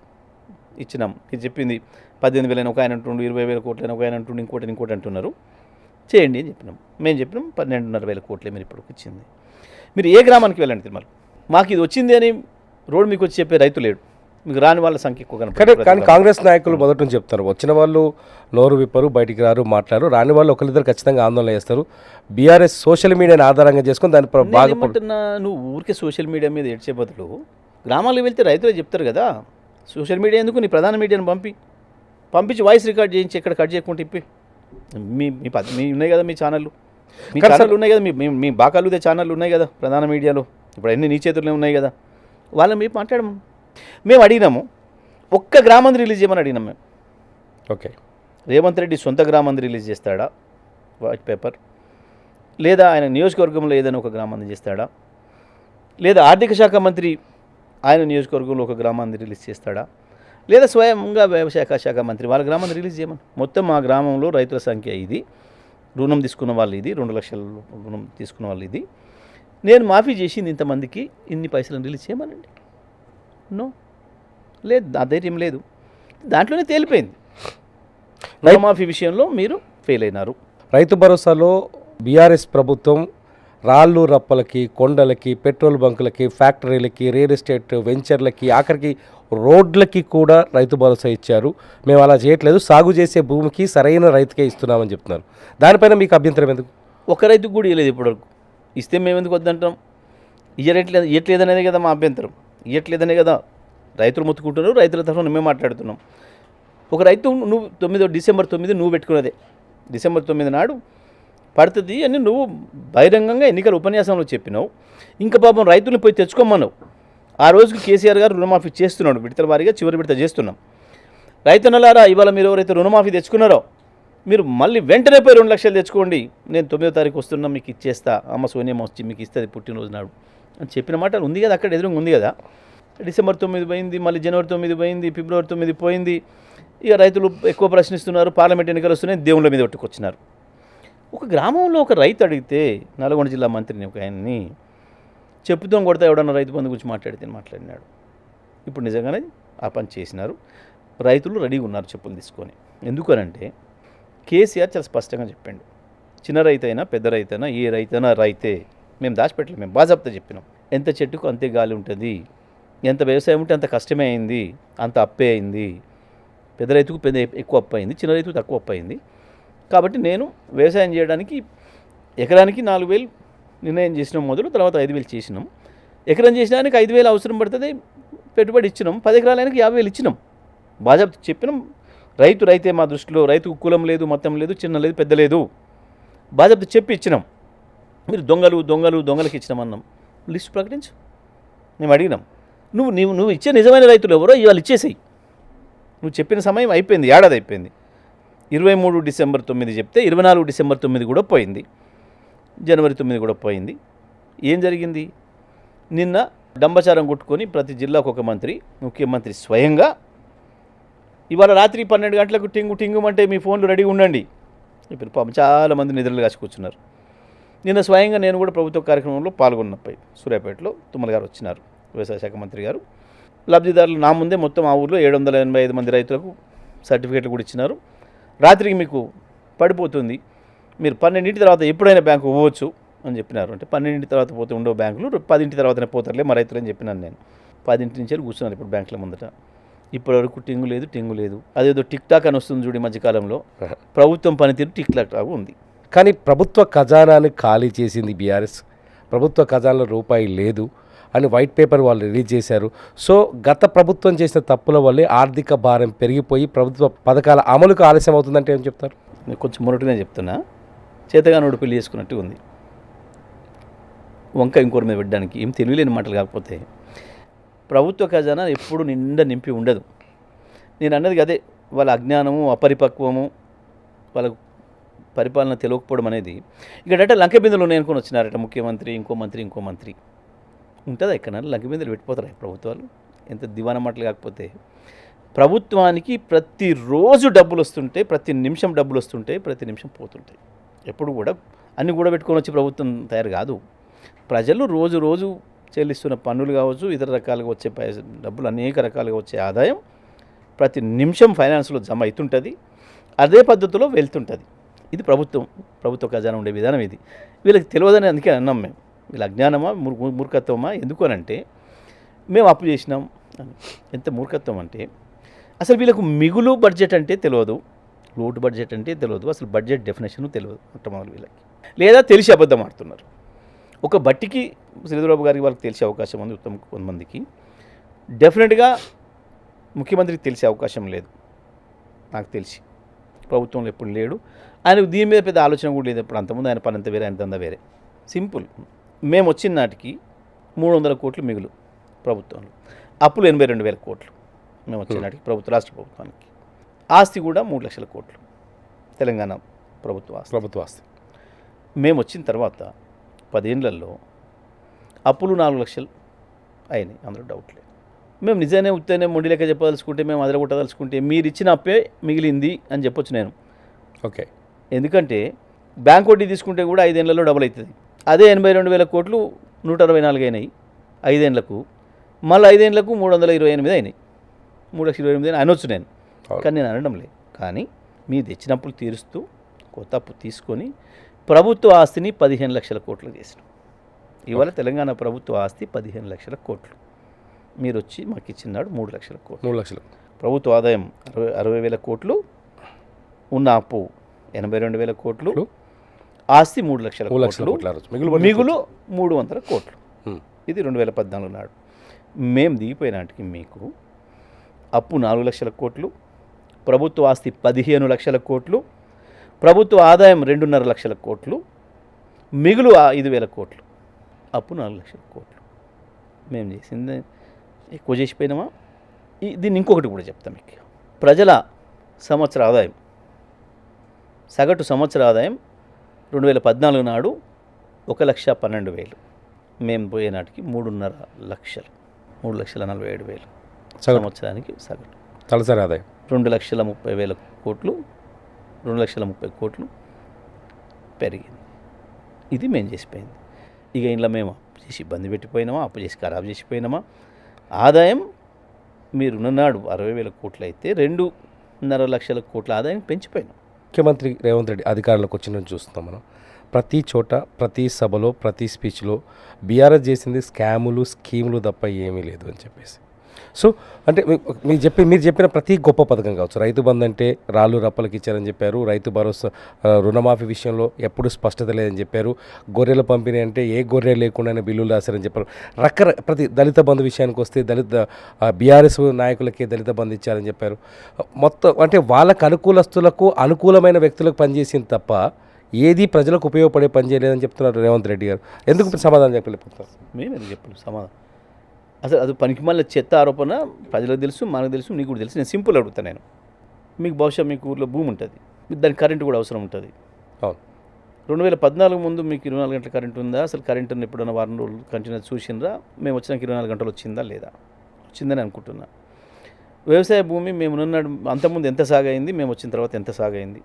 ఇచ్చినాం. ఇది చెప్పింది 18,000 ఒక ఆయన అంటుండు, 20,000 కోట్లని ఒక ఆయన అంటుండు, ఇంకోటి అంటున్నారు. చేయండి అని చెప్పినాం. మేము చెప్పినాం 12,500 కోట్లే మీరు ఇప్పుడు ఇచ్చింది. మీరు ఏ గ్రామానికి వెళ్ళండి తిరుమల, మాకు ఇది వచ్చింది అని రోడ్డు మీకు వచ్చి చెప్పే రైతు లేడు. మీకు రాని వాళ్ళ సంఖ్య ఎక్కువ కానీ కాంగ్రెస్ నాయకులు మొదటి నుంచి చెప్తారు, వచ్చిన వాళ్ళు నోరు విప్పరు, బయటికి రారు, మాట్లాడారు. రాని వాళ్ళు ఒకరిద్దరు ఖచ్చితంగా ఆందోళన చేస్తారు. బీఆర్ఎస్ సోషల్ మీడియాని ఆధారంగా చేసుకొని దాన్ని బాగా. నువ్వు ఊరికే సోషల్ మీడియా మీద ఏడ్చే బదులు గ్రామాలకు వెళ్తే రైతులే చెప్తారు కదా. సోషల్ మీడియా ఎందుకు, నీ ప్రధాన మీడియాను పంపించి వాయిస్ రికార్డ్ చేయించి ఎక్కడ కట్ చేయకుండా ఇప్పి మీ ఉన్నాయి కదా, మీ ఛానళ్ళు ఉన్నాయి కదా, మీ బాకాలుదే ఛానళ్ళు ఉన్నాయి కదా ప్రధాన మీడియాలో. ఇప్పుడు అన్ని నీ చేతుల్లో ఉన్నాయి కదా, వాళ్ళని మీరు మాట్లాడము. మేము అడిగినాము, ఒక్క గ్రామాన్ని రిలీజ్ చేయమని అడిగినాం మేము. ఓకే, రేవంత్ రెడ్డి సొంత గ్రామాన్ని రిలీజ్ చేస్తాడా వైట్ పేపర్, లేదా ఆయన నియోజకవర్గంలో ఏదైనా ఒక గ్రామాన్ని చేస్తాడా, లేదా ఆర్థిక శాఖ మంత్రి ఆయన నియోజకవర్గంలో ఒక గ్రామాన్ని రిలీజ్ చేస్తాడా, లేదా స్వయంగా వ్యవసాయ శాఖ మంత్రి వాళ్ళ గ్రామాన్ని రిలీజ్ చేయమని. మొత్తం మా గ్రామంలో రైతుల సంఖ్య ఇది, రుణం తీసుకున్న వాళ్ళు ఇది, 2 లక్షల రుణం తీసుకున్న వాళ్ళు ఇది, నేను మాఫీ చేసింది ఇంతమందికి, ఇన్ని పైసలను రిలీజ్ చేయమనండి. నో, లేదు, ఆ ధైర్యం లేదు. దాంట్లోనే తేలిపోయింది, రుణమాఫీ విషయంలో మీరు ఫెయిల్ అయినారు. రైతు భరోసాలో బీఆర్ఎస్ ప్రభుత్వం రాళ్ళు రప్పలకి, కొండలకి, పెట్రోల్ బంకులకి, ఫ్యాక్టరీలకి, రియల్ ఎస్టేట్ వెంచర్లకి, ఆఖరికి రోడ్లకి కూడా రైతు భరోసా ఇచ్చారు. మేము అలా చేయట్లేదు, సాగు చేసే భూమికి సరైన రైతుకే ఇస్తున్నామని చెప్తున్నారు. దానిపైన మీకు అభ్యంతరం ఎందుకు? ఒక రైతుకు కూడా ఇవ్వలేదు ఇప్పటివరకు. ఇస్తే మేము ఎందుకు వద్దంటాం? ఇవ్వట్లేదనేది కదా మా అభ్యంతరం. ఇవ్వట్లేదనే కదా రైతులు మొత్తుకుంటున్నారు, రైతుల తరఫున మేము మాట్లాడుతున్నాం. ఒక రైతు నువ్వు డిసెంబర్ 9 నువ్వు పెట్టుకున్నదే, డిసెంబర్ 9 నాడు పడుతుంది అని నువ్వు బహిరంగంగా ఎన్నికల ఉపన్యాసంలో చెప్పినావు. ఇంకా పాపం రైతులను పోయి తెచ్చుకోమన్నావు. ఆ రోజుకి కేసీఆర్ గారు రుణమాఫీ చేస్తున్నాడు, విడతల వారీగా చివరి విడత చేస్తున్నాం. రైతన్నలారా, ఇవాళ మీరు ఎవరైతే రుణమాఫీ తెచ్చుకున్నారో మీరు మళ్ళీ వెంటనే పోయి 2 లక్షలు తెచ్చుకోండి, నేను 9వ తారీఖు వస్తున్నా, మీకు ఇచ్చేస్తా, అమ్మ సోనియమ్మ వచ్చి మీకు ఇస్తుంది పుట్టినరోజు నాడు అని చెప్పిన మాట ఉంది కదా, అక్కడ ఎదురుగా ఉంది కదా. డిసెంబర్ 9 పోయింది, మళ్ళీ జనవరి 9 పోయింది, ఫిబ్రవరి 9 పోయింది. ఇక రైతులు ఎక్కువ ప్రశ్నిస్తున్నారు, పార్లమెంట్ ఎన్నికలు వస్తున్నాయి, దేవుళ్ళ మీద కొట్టుకొచ్చినారు. ఒక గ్రామంలో ఒక రైతు అడిగితే నల్గొండ జిల్లా మంత్రిని ఒక ఆయన్ని చెప్పుతో కొడతా ఎవడన్నా రైతు బంధు గురించి మాట్లాడినాడు. ఇప్పుడు నిజంగానే ఆ పని చేసినారు. రైతులు రెడీగా ఉన్నారు చెప్పులు తీసుకొని. ఎందుకనంటే కేసీఆర్ చాలా స్పష్టంగా చెప్పాడు, చిన్న రైతు అయినా పెద్ద రైతు అయినా ఏ రైతైనా రైతే, మేము దాచిపెట్టలేదు, మేము బాజాబ్తా చెప్పినాం. ఎంత చెట్టుకు అంతే గాలి ఉంటుంది, ఎంత వ్యవసాయం ఉంటే అంత కష్టమే అయింది, అంత అప్పే అయింది. పెద్ద రైతుకు ఎక్కువ అప్పు అయింది, చిన్న రైతుకు తక్కువ అప్పు అయింది. కాబట్టి నేను వ్యవసాయం చేయడానికి ఎకరానికి 4,000 నిర్ణయం చేసినాం మొదలు, తర్వాత 5,000 చేసినాం. ఎకరం చేసినానికి 5,000 అవసరం పడుతుంది, పెట్టుబడి ఇచ్చినాం. 10 ఎకరాలకి 50,000 ఇచ్చినాం. బాజాబ్తా చెప్పినాం. రైతే మా దృష్టిలో రైతుకు కులం లేదు, మతం లేదు, చిన్న లేదు, పెద్ద లేదు, బాజాబ్తా చెప్పి ఇచ్చినాం. మీరు దొంగలకి ఇచ్చినామన్నాం. లిస్ట్ ప్రకటించు, మేము అడిగినాం. నువ్వు ఇచ్చే నిజమైన రైతులు ఎవరో ఇవాళ ఇచ్చేసేయి. నువ్వు చెప్పిన సమయం అయిపోయింది, ఏడాది అయిపోయింది. 23 డిసెంబర్ 9 చెప్తే 24 డిసెంబర్ 9 కూడా పోయింది, జనవరి 9 కూడా పోయింది. ఏం జరిగింది? నిన్న డంబచారం కొట్టుకొని ప్రతి జిల్లాకు ఒక మంత్రి, ముఖ్యమంత్రి స్వయంగా ఇవాళ రాత్రి 12 గంటలకు టింగు అంటే మీ ఫోన్లు రెడీగా ఉండండి. ఇప్పుడు పాపం చాలామంది నిద్రలు కాసి కూర్చున్నారు. నిన్న స్వయంగా నేను కూడా ప్రభుత్వ కార్యక్రమంలో పాల్గొన్నపై సూర్యాపేటలో తుమ్మల గారు వచ్చినారు, వ్యవసాయ శాఖ మంత్రి గారు. లబ్ధిదారులు నా ముందే మొత్తం ఆ ఊర్లో 785 మంది రైతులకు సర్టిఫికేట్లు కూడా ఇచ్చినారు. రాత్రికి మీకు పడిపోతుంది, మీరు 12 తర్వాత ఎప్పుడైనా బ్యాంకు పోవచ్చు అని చెప్పినారు. అంటే 12 తర్వాత పోతే ఉండవు బ్యాంకులు, 10 తర్వాతనే పోతారులే మా రైతులు అని చెప్పినాను నేను. 10 నుంచి కూర్చున్నాను ఇప్పుడు బ్యాంకుల ముందట. ఇప్పటివరకు టింగు లేదు. అదేదో టిక్ టాక్ అని వస్తుంది చూడు, మధ్యకాలంలో ప్రభుత్వం పనితీరు టిక్ టాక్ ఉంది. కానీ ప్రభుత్వ ఖజానాని ఖాళీ చేసింది బీఆర్ఎస్. ప్రభుత్వ ఖజానాలో రూపాయి లేదు అని వైట్ పేపర్ వాళ్ళు రిలీజ్ చేశారు. సో గత ప్రభుత్వం చేసిన తప్పుల వల్లే ఆర్థిక భారం పెరిగిపోయి ప్రభుత్వ పథకాల అమలుకు ఆలస్యం అవుతుందంటే ఏం చెప్తారు? నేను కొంచెం మొరటుగానే చెప్తున్నా, చేతగానోడు పెళ్లి చేసుకున్నట్టు ఉంది. వంక ఇంకోరి మీద పెట్టడానికి ఏం తెలియలేని మాటలు. కాకపోతే ప్రభుత్వ ఖజానా ఎప్పుడు నిండా నింపి ఉండదు. నేను అన్నది అదే, వాళ్ళ అజ్ఞానము, అపరిపక్వము, వాళ్ళ పరిపాలన తెలియకపోవడం అనేది. ఇక్కడట లంకెబిందులు ఉన్నాయి అనుకుని వచ్చినారట ముఖ్యమంత్రి, ఇంకో మంత్రి ఉంటుందా ఎక్కడ లంకెబిందులు పెట్టిపోతారా ప్రభుత్వాలు? ఎంత దివానా మాటలు. కాకపోతే ప్రభుత్వానికి ప్రతిరోజు డబ్బులు వస్తుంటాయి, ప్రతి నిమిషం డబ్బులు వస్తుంటాయి, ప్రతి నిమిషం పోతుంటాయి. ఎప్పుడు కూడా అన్నీ కూడా పెట్టుకొని వచ్చి ప్రభుత్వం తయారు కాదు. ప్రజలు రోజు చెల్లిస్తున్న పన్నులు కావచ్చు, ఇతర రకాలుగా వచ్చే డబ్బులు, అనేక రకాలుగా వచ్చే ఆదాయం ప్రతి నిమిషం ఫైనాన్స్లో జమ అవుతుంటుంది, అదే పద్ధతిలో వెళ్తుంటుంది. ఇది ప్రభుత్వ ఖజానా ఉండే విధానం ఇది. వీళ్ళకి తెలియదని అందుకే అన్నాం మేము. వీళ్ళ అజ్ఞానమా, మూర్ఖత్వమా? ఎందుకు అని అంటే, మేము అప్పు చేసినాం. ఎంత మూర్ఖత్వం అంటే, అసలు వీళ్ళకు మిగులు బడ్జెట్ అంటే తెలియదు, లోటు బడ్జెట్ అంటే తెలియదు, అసలు బడ్జెట్ డెఫినేషన్ తెలియదు మొట్టమొదటి వీళ్ళకి. లేదా తెలిసి అబద్ధం ఆడుతున్నారు. ఒక బట్టికి శ్రీధరబాబు గారికి వాళ్ళకి తెలిసే అవకాశం ఉంది, కొంతమందికి. డెఫినెట్గా ముఖ్యమంత్రికి తెలిసే అవకాశం లేదు, నాకు తెలిసి. ప్రభుత్వంలో ఎప్పుడు లేడు ఆయన, దీని మీద పెద్ద ఆలోచన కూడా లేదు. ఎప్పుడు అంతకుముందు ఆయన పని అంత వేరే, ఆయన దందా వేరే. సింపుల్. మేము వచ్చిన నాటికి 300 కోట్లు మిగులు ప్రభుత్వంలో, అప్పులు 82,000 కోట్లు మేము వచ్చే నాటికి రాష్ట్ర ప్రభుత్వానికి. ఆస్తి కూడా 3 లక్షల కోట్లు తెలంగాణ ప్రభుత్వ ఆస్తి. మేము వచ్చిన తర్వాత 10 ఏళ్లలో అప్పులు 4 లక్షలు అయినాయి, అందులో డౌట్ లేదు. మేము నిజానే ఉత్తనే మొండి లెక్క చెప్పదలుచుకుంటే, మేము అదరగొట్టదలుచుకుంటే మీరు ఇచ్చిన అప్పే మిగిలింది అని చెప్పొచ్చు నేను. ఓకే. ఎందుకంటే బ్యాంక్ వడ్డీ తీసుకుంటే కూడా 5 ఏళ్లలో డబుల్ అవుతుంది. అదే 82,000 కోట్లు 164 అయినాయి 5 ఏళ్లకు, మళ్ళీ 5 ఏళ్లకు 328 అయినాయి, 3,28,000 అనొచ్చు నేను. కానీ నేను అనడం లేదు. కానీ మీరు తెచ్చినప్పుడు తీరుస్తూ కొత్త అప్పు తీసుకొని ప్రభుత్వ ఆస్తిని 15 లక్షల కోట్లు చేసినాం. ఇవాళ తెలంగాణ ప్రభుత్వ ఆస్తి 15 లక్షల కోట్లు. మీరు వచ్చి మాకు ఇచ్చినాడు 3 లక్షల కోట్లు. 3 లక్షలు. ప్రభుత్వ ఆదాయం 60,000 కోట్లు, ఉన్న అప్పు 82,000 కోట్లు, ఆస్తి 3 లక్షల కోట్లు, మిగులు 300 కోట్లు. ఇది 2014 నాడు. మేము దిగిపోయినాటికి మీకు అప్పు 4 లక్షల కోట్లు, ప్రభుత్వ ఆస్తి 15 లక్షల కోట్లు, ప్రభుత్వ ఆదాయం 2.5 లక్షల కోట్లు, మిగులు 5,000 కోట్లు, అప్పు 4 లక్షల కోట్లు. మేము చేసింది ఎక్కువ చేసిపోయినామా? దీన్ని ఇంకొకటి కూడా చెప్తాం మీకు. ప్రజల సంవత్సర ఆదాయం, సగటు సంవత్సర ఆదాయం 2014 నాడు 1,12,000. మేము పోయే నాటికి 3.5 లక్షలు, 3,47,000 సంవత్సరానికి సగటు తలసరి ఆదాయం. 2,30,000 కోట్లు, 2,30,000 కోట్లు పెరిగింది. ఇది మేము చేసిపోయింది. ఇక ఇంట్లో మేము అప్పు చేసి ఇబ్బంది పెట్టిపోయినామా, అప్పు చేసి ఖరాబ్ చేసిపోయినామా? ఆదాయం మీరున్ననాడు 60,000 కోట్లు అయితే 2.5 లక్షల కోట్ల ఆదాయం పెంచిపోయినాం. ముఖ్యమంత్రి రేవంత్ రెడ్డి అధికారంలోకి వచ్చిన చూస్తున్నాం మనం. ప్రతి చోట, ప్రతి సభలో, ప్రతి స్పీచ్లో బీఆర్ఎస్ చేసింది స్కాములు, స్కీములు తప్ప ఏమీ లేదు అని చెప్పేసి. సో అంటే మీరు చెప్పిన ప్రతి గొప్ప పథకం కావచ్చు, రైతు బంధు అంటే రాళ్ళు రప్పలకి ఇచ్చారని చెప్పారు, రైతు భరోసా, రుణమాఫీ విషయంలో ఎప్పుడు స్పష్టత లేదని చెప్పారు, గొర్రెల పంపిణీ అంటే ఏ గొర్రె లేకుండానే బిల్లులు రాశారని చెప్పారు. ప్రతి దళిత బంధు విషయానికి వస్తే బీఆర్ఎస్ నాయకులకే దళిత బంధు ఇచ్చారని చెప్పారు. మొత్తం అంటే వాళ్ళకు అనుకూలస్తులకు, అనుకూలమైన వ్యక్తులకు పనిచేసింది తప్ప ఏది ప్రజలకు ఉపయోగపడే పని చేయలేదని చెప్తున్నారు రేవంత్ రెడ్డి గారు. ఎందుకు సమాధానం చెప్పలేకపోతున్నారు? మేము ఎందుకు చెప్పలేదు సమాధానం? అసలు అది పనికి మళ్ళీ చెత్త ఆరోపణ. ప్రజలకు తెలుసు, మనకు తెలుసు, నీకు కూడా తెలుసు. నేను సింపుల్ అడుగుతాను. నేను మీకు బహుశా మీకు ఊర్లో భూమి ఉంటుంది, దానికి కరెంటు కూడా అవసరం ఉంటుంది. అవును. 2014 ముందు మీకు 24 గంటల కరెంటు ఉందా? అసలు కరెంటుని ఎప్పుడన్నా వారం రోజులు కంటిన్యూ చూసిండ్రా? మేము వచ్చినాక 24 గంటలు వచ్చిందా లేదా? వచ్చిందని అనుకుంటున్నా. వ్యవసాయ భూమి మేము ఉన్నాడు అంతకుముందు ఎంత సాగైంది, మేము వచ్చిన తర్వాత ఎంత సాగైంది?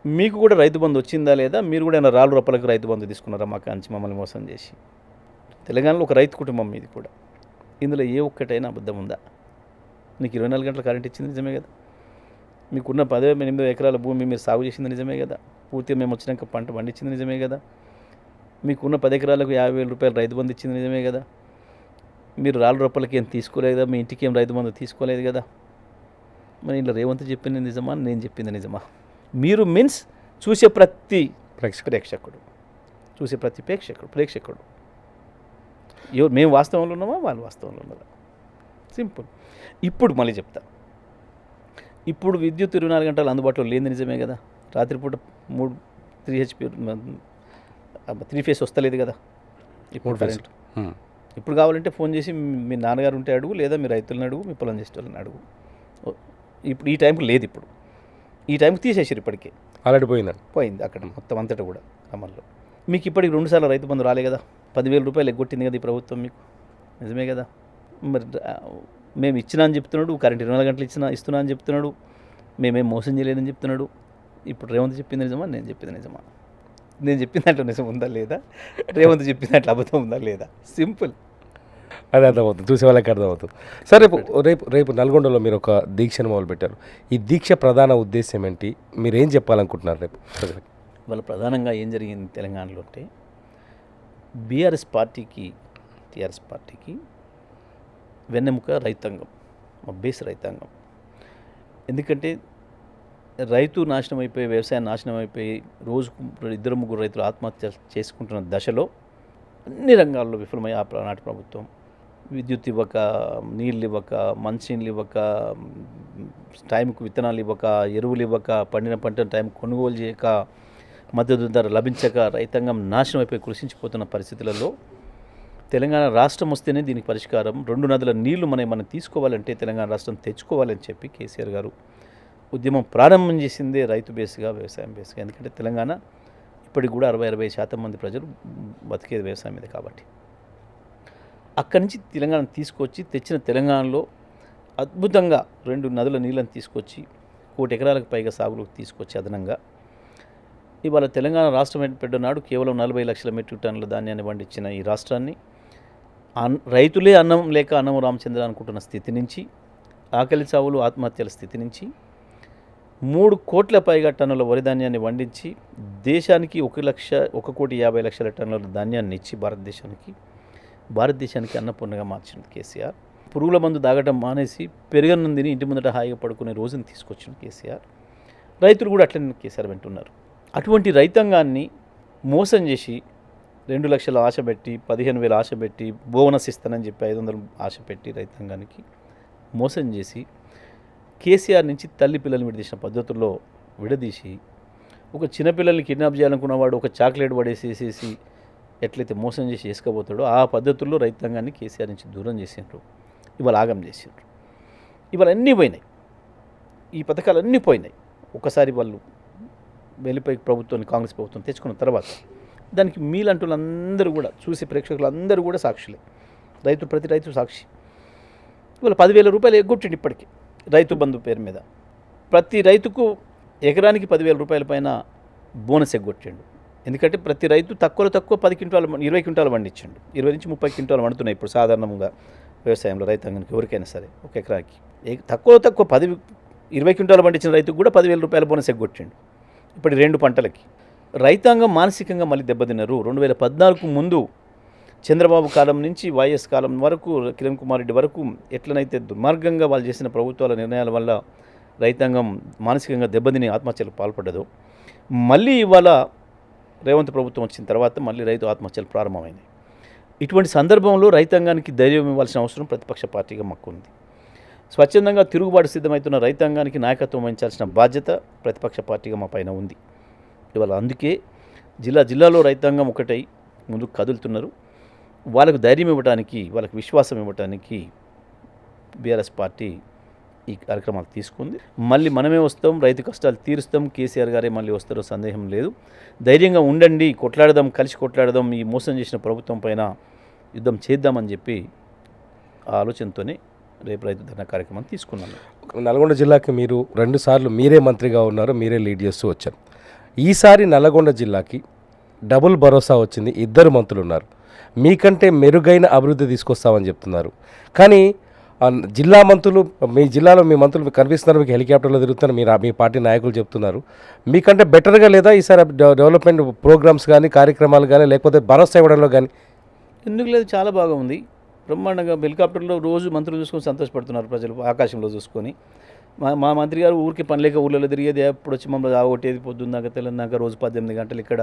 మీకు కూడా రైతు బంధు వచ్చిందా లేదా? మీరు కూడా ఏమైనా రాళ్ళు రూపాయలకు రైతు బంధు తీసుకున్నారా మా కాంచి మమ్మల్ని మోసం చేసి? తెలంగాణలో ఒక రైతు కుటుంబం మీది కూడా. ఇందులో ఏ ఒక్కటైనా అబద్ధం ఉందా? నీకు 24 గంటల కరెంట్ ఇచ్చింది నిజమే కదా? మీకున్న 18 ఎకరాల భూమి మీరు సాగు చేసింది నిజమే కదా? పూర్తిగా మేము వచ్చినాక పంట పండించింది నిజమే కదా? మీకున్న 10 ఎకరాలకు 50,000 రూపాయలు రైతు బంధు ఇచ్చింది నిజమే కదా? మీరు రాళ్ళ రూపాయలకి ఏం తీసుకోలేదు కదా? మీ ఇంటికి ఏం రైతు బంధు తీసుకోలేదు కదా? మరి ఇంట్లో రేవంత్ చెప్పింది నిజమా, నేను చెప్పింది నిజమా? మీరు మీన్స్ చూసే ప్రతి ప్రేక్షకుడు, చూసే ప్రతి ప్రేక్షకుడు ఎవరు మేము వాస్తవంలో ఉన్నామా, వాళ్ళు వాస్తవంలో ఉన్నారా? సింపుల్. ఇప్పుడు మళ్ళీ చెప్తా, ఇప్పుడు విద్యుత్ 24 గంటలు అందుబాటులో లేని నిజమే కదా? రాత్రిపూట 3 HP 3 ఫేస్ వస్తలేదు కదా ఇప్పుడు కరెంట్. ఇప్పుడు కావాలంటే ఫోన్ చేసి మీ నాన్నగారు ఉంటే అడుగు, లేదా మీ రైతులను అడుగు, మీ పొలం చేసే వాళ్ళని అడుగు. ఇప్పుడు ఈ టైంకి లేదు, ఇప్పుడు ఈ టైంకి తీసేసారు, ఇప్పటికే ఆల్రెడీ పోయింది అక్కడ మొత్తం అంతటా కూడా అమల్లో. మీకు ఇప్పటికి 2 సార్లు రైతు బంధు రాలే కదా, 10,000 రూపాయలు ఎగ్గొట్టింది కదా ఈ ప్రభుత్వం మీకు, నిజమే కదా. మరి మేము ఇచ్చినా అని చెప్తున్నాడు, కరెంట్ 24 గంటలు ఇస్తున్నా అని చెప్తున్నాడు, మేమేం మోసం చేయలేదని చెప్తున్నాడు. ఇప్పుడు రేవంత్ చెప్పింది నిజమా, నేను చెప్పింది నిజమా? నేను చెప్పిన దాంట్లో నిజం ఉందా లేదా, రేవంత్ చెప్పిన దాంట్లో అబద్ధం ఉందా లేదా? సింపుల్. అది అర్థమవుతుంది, చూసే వాళ్ళకి అర్థమవుతుంది. సరే, రేపు నల్గొండలో మీరు ఒక దీక్షను మొదలుపెట్టారు. ఈ దీక్ష ప్రధాన ఉద్దేశం ఏంటి, మీరు ఏం చెప్పాలనుకుంటున్నారు రేపు ప్రజలకు? వాళ్ళ ప్రధానంగా ఏం జరిగింది తెలంగాణలో అంటే, టీఆర్ఎస్ పార్టీకి వెన్నెముక రైతాంగం, మా బేస్ రైతాంగం. ఎందుకంటే రైతు నాశనం అయిపోయి, వ్యవసాయం నాశనం అయిపోయి, రోజుకు 2-3 రైతులు ఆత్మహత్య చేసుకుంటున్న దశలో అన్ని రంగాల్లో విఫలమై నాటి ప్రభుత్వం విద్యుత్ ఇవ్వక, నీళ్ళు ఇవ్వక, మంచినీళ్ళు ఇవ్వక, టైంకు విత్తనాలు ఇవ్వక, ఎరువులు ఇవ్వక, పండిన పంటను టైం కొనుగోలు చేయక, మద్దతు ధర లభించక రైతాంగం నాశనం అయిపోయి కృషించిపోతున్న పరిస్థితులలో తెలంగాణ రాష్ట్రం వస్తేనే దీనికి పరిష్కారం. 2 నదుల నీళ్లు మనం తీసుకోవాలంటే తెలంగాణ రాష్ట్రం తెచ్చుకోవాలని చెప్పి కేసీఆర్ గారు ఉద్యమం ప్రారంభం చేసిందే రైతు బేస్గా, వ్యవసాయం బేస్గా. ఎందుకంటే తెలంగాణ ఇప్పటికి కూడా 60-65% మంది ప్రజలు బతికేది వ్యవసాయం మీద. కాబట్టి అక్కడి నుంచి తెలంగాణ తీసుకొచ్చి తెచ్చిన తెలంగాణలో అద్భుతంగా 2 నదుల నీళ్ళని తీసుకొచ్చి 1 కోటి ఎకరాలకు పైగా సాగులోకి తీసుకొచ్చి అదనంగా ఇవాళ తెలంగాణ రాష్ట్రం ఏర్పడ్డనాడు కేవలం 40 లక్షల మెట్రిక్ టన్నుల ధాన్యాన్ని పండించిన ఈ రాష్ట్రాన్ని రైతులే అన్నం లేక అన్నం రామచంద్ర అనుకుంటున్న స్థితి నుంచి, ఆకలి చావులు ఆత్మహత్యల స్థితి నుంచి 3 కోట్ల పైగా టన్నుల వరి ధాన్యాన్ని వండించి దేశానికి 1,50,00,000 టన్నుల ధాన్యాన్ని ఇచ్చి భారతదేశానికి అన్నపూర్ణగా మార్చింది కేసీఆర్. పురుగుల మందు దాగటం మానేసి పెరుగన్నందిని ఇంటి ముందట హాయిగా పడుకునే రోజుని తీసుకొచ్చిన కేసీఆర్. రైతులు కూడా అట్లనే కేసీఆర్ వింటున్నారు. అటువంటి రైతాంగాన్ని మోసం చేసి 2 లక్షల ఆశ పెట్టి, 15,000 ఆశ పెట్టి, బోనస్ ఇస్తానని చెప్పి 500 ఆశ పెట్టి రైతాంగానికి మోసం చేసి కేసీఆర్ నుంచి తల్లి పిల్లల్ని విడదీసిన పద్ధతుల్లో విడదీసి, ఒక చిన్నపిల్లల్ని కిడ్నాప్ చేయాలనుకున్నవాడు ఒక చాక్లెట్ పడేసేసేసి ఎట్లయితే మోసం చేసి వేసుకోబోతాడో ఆ పద్ధతుల్లో రైతాంగాన్ని కేసీఆర్ నుంచి దూరం చేసిండ్రు. ఇవాళ ఆగం చేసిండ్రు. ఇవాళ అన్నీ పోయినాయి, ఈ పథకాలన్నీ పోయినాయి. ఒకసారి వాళ్ళు వెళ్ళిపోయి ప్రభుత్వాన్ని, కాంగ్రెస్ ప్రభుత్వం తెచ్చుకున్న తర్వాత దానికి మీలంటూలందరూ కూడా చూసి, ప్రేక్షకులందరూ కూడా సాక్షులే. ప్రతి రైతు సాక్షి. ఇవాళ 10,000 రూపాయలు ఎగ్గొట్టిండు ఇప్పటికీ రైతు బంధు పేరు మీద. ప్రతి రైతుకు ఎకరానికి 10,000 రూపాయల పైన బోనస్ ఎగ్గొట్టిండు. ఎందుకంటే ప్రతి రైతు తక్కువ 10 క్వింటాలు, 20 క్వింటాలు పండించండు. 20 నుంచి 30 క్వింటాలు పండుతున్నాయి ఇప్పుడు సాధారణంగా వ్యవసాయంలో రైతాంగానికి ఎవరికైనా సరే. ఒక ఎకరాకి తక్కువ 20 క్వింటాలు పండించిన రైతుకు కూడా 10,000 రూపాయల బోనస్ ఎగ్గొట్టిండు. ఇప్పుడు 2 పంటలకి. రైతాంగం మానసికంగా మళ్ళీ దెబ్బతిన్నారు. 2014 ముందు చంద్రబాబు కాలం నుంచి వైఎస్ కాలం వరకు, కిరణ్ కుమార్ రెడ్డి వరకు ఎట్లనైతే దుర్మార్గంగా వాళ్ళు చేసిన ప్రభుత్వాల నిర్ణయాల వల్ల రైతాంగం మానసికంగా దెబ్బతిని ఆత్మహత్యలకు పాల్పడ్డదో, మళ్ళీ ఇవాళ రేవంత్ ప్రభుత్వం వచ్చిన తర్వాత మళ్ళీ రైతు ఆత్మహత్యలు ప్రారంభమైనాయి. ఇటువంటి సందర్భంలో రైతాంగానికి ధైర్యం ఇవ్వాల్సిన అవసరం ప్రతిపక్ష పార్టీగా మాకుంది. స్వచ్ఛందంగా తిరుగుబాటు సిద్ధమవుతున్న రైతాంగానికి నాయకత్వం వహించాల్సిన బాధ్యత ప్రతిపక్ష పార్టీగా మా పైన ఉంది. ఇవాళ అందుకే జిల్లాలో రైతాంగం ఒకటై ముందుకు కదులుతున్నారు. వాళ్ళకు ధైర్యం ఇవ్వడానికి, వాళ్ళకి విశ్వాసం ఇవ్వడానికి బీఆర్ఎస్ పార్టీ ఈ కార్యక్రమాలు తీసుకుంది. మళ్ళీ మనమే వస్తాం, రైతు కష్టాలు తీరుస్తాం, కేసీఆర్ గారే మళ్ళీ వస్తారో సందేహం లేదు. ధైర్యంగా ఉండండి, కొట్లాడదాం, కలిసి కొట్లాడదాం, ఈ మోసం చేసిన ప్రభుత్వం పైన యుద్ధం చేద్దామని చెప్పి ఆ ఆలోచనతోనే రేపు రైతు ధర్నా కార్యక్రమం తీసుకున్నాను. నల్గొండ జిల్లాకి మీరు 2 సార్లు మీరే మంత్రిగా ఉన్నారు, మీరే లీడ్ చేస్తూ వచ్చారు. ఈసారి నల్గొండ జిల్లాకి డబుల్ భరోసా వచ్చింది, 2 మంత్రులు ఉన్నారు. మీకంటే మెరుగైన అభివృద్ధి తీసుకొస్తామని చెప్తున్నారు. కానీ జిల్లా మంత్రులు, మీ జిల్లాలో మీ మంత్రులు మీకు కనిపిస్తున్నారు, మీకు హెలికాప్టర్లో తిరుగుతున్నారు, మీ పార్టీ నాయకులు చెప్తున్నారు. మీకంటే బెటర్గా లేదా ఈసారి డెవలప్మెంట్ ప్రోగ్రామ్స్ కానీ, కార్యక్రమాలు కానీ, లేకపోతే భరోసా ఇవ్వడంలో కానీ? ఎందుకు లేదు, చాలా బాగా ఉంది. బ్రహ్మాండంగా హెలికాప్టర్లో రోజు మంత్రులు చూసుకొని సంతోషపడుతున్నారు ప్రజలు, ఆకాశంలో చూసుకొని. మా మంత్రి గారు ఊరికి పని లేక ఊళ్ళలో తిరిగేది, ఎప్పుడు వచ్చి మమ్మల్ని ఆగొట్టేది, పొద్దున్నాక తెల్లందాక రోజు 18 గంటలు ఇక్కడ,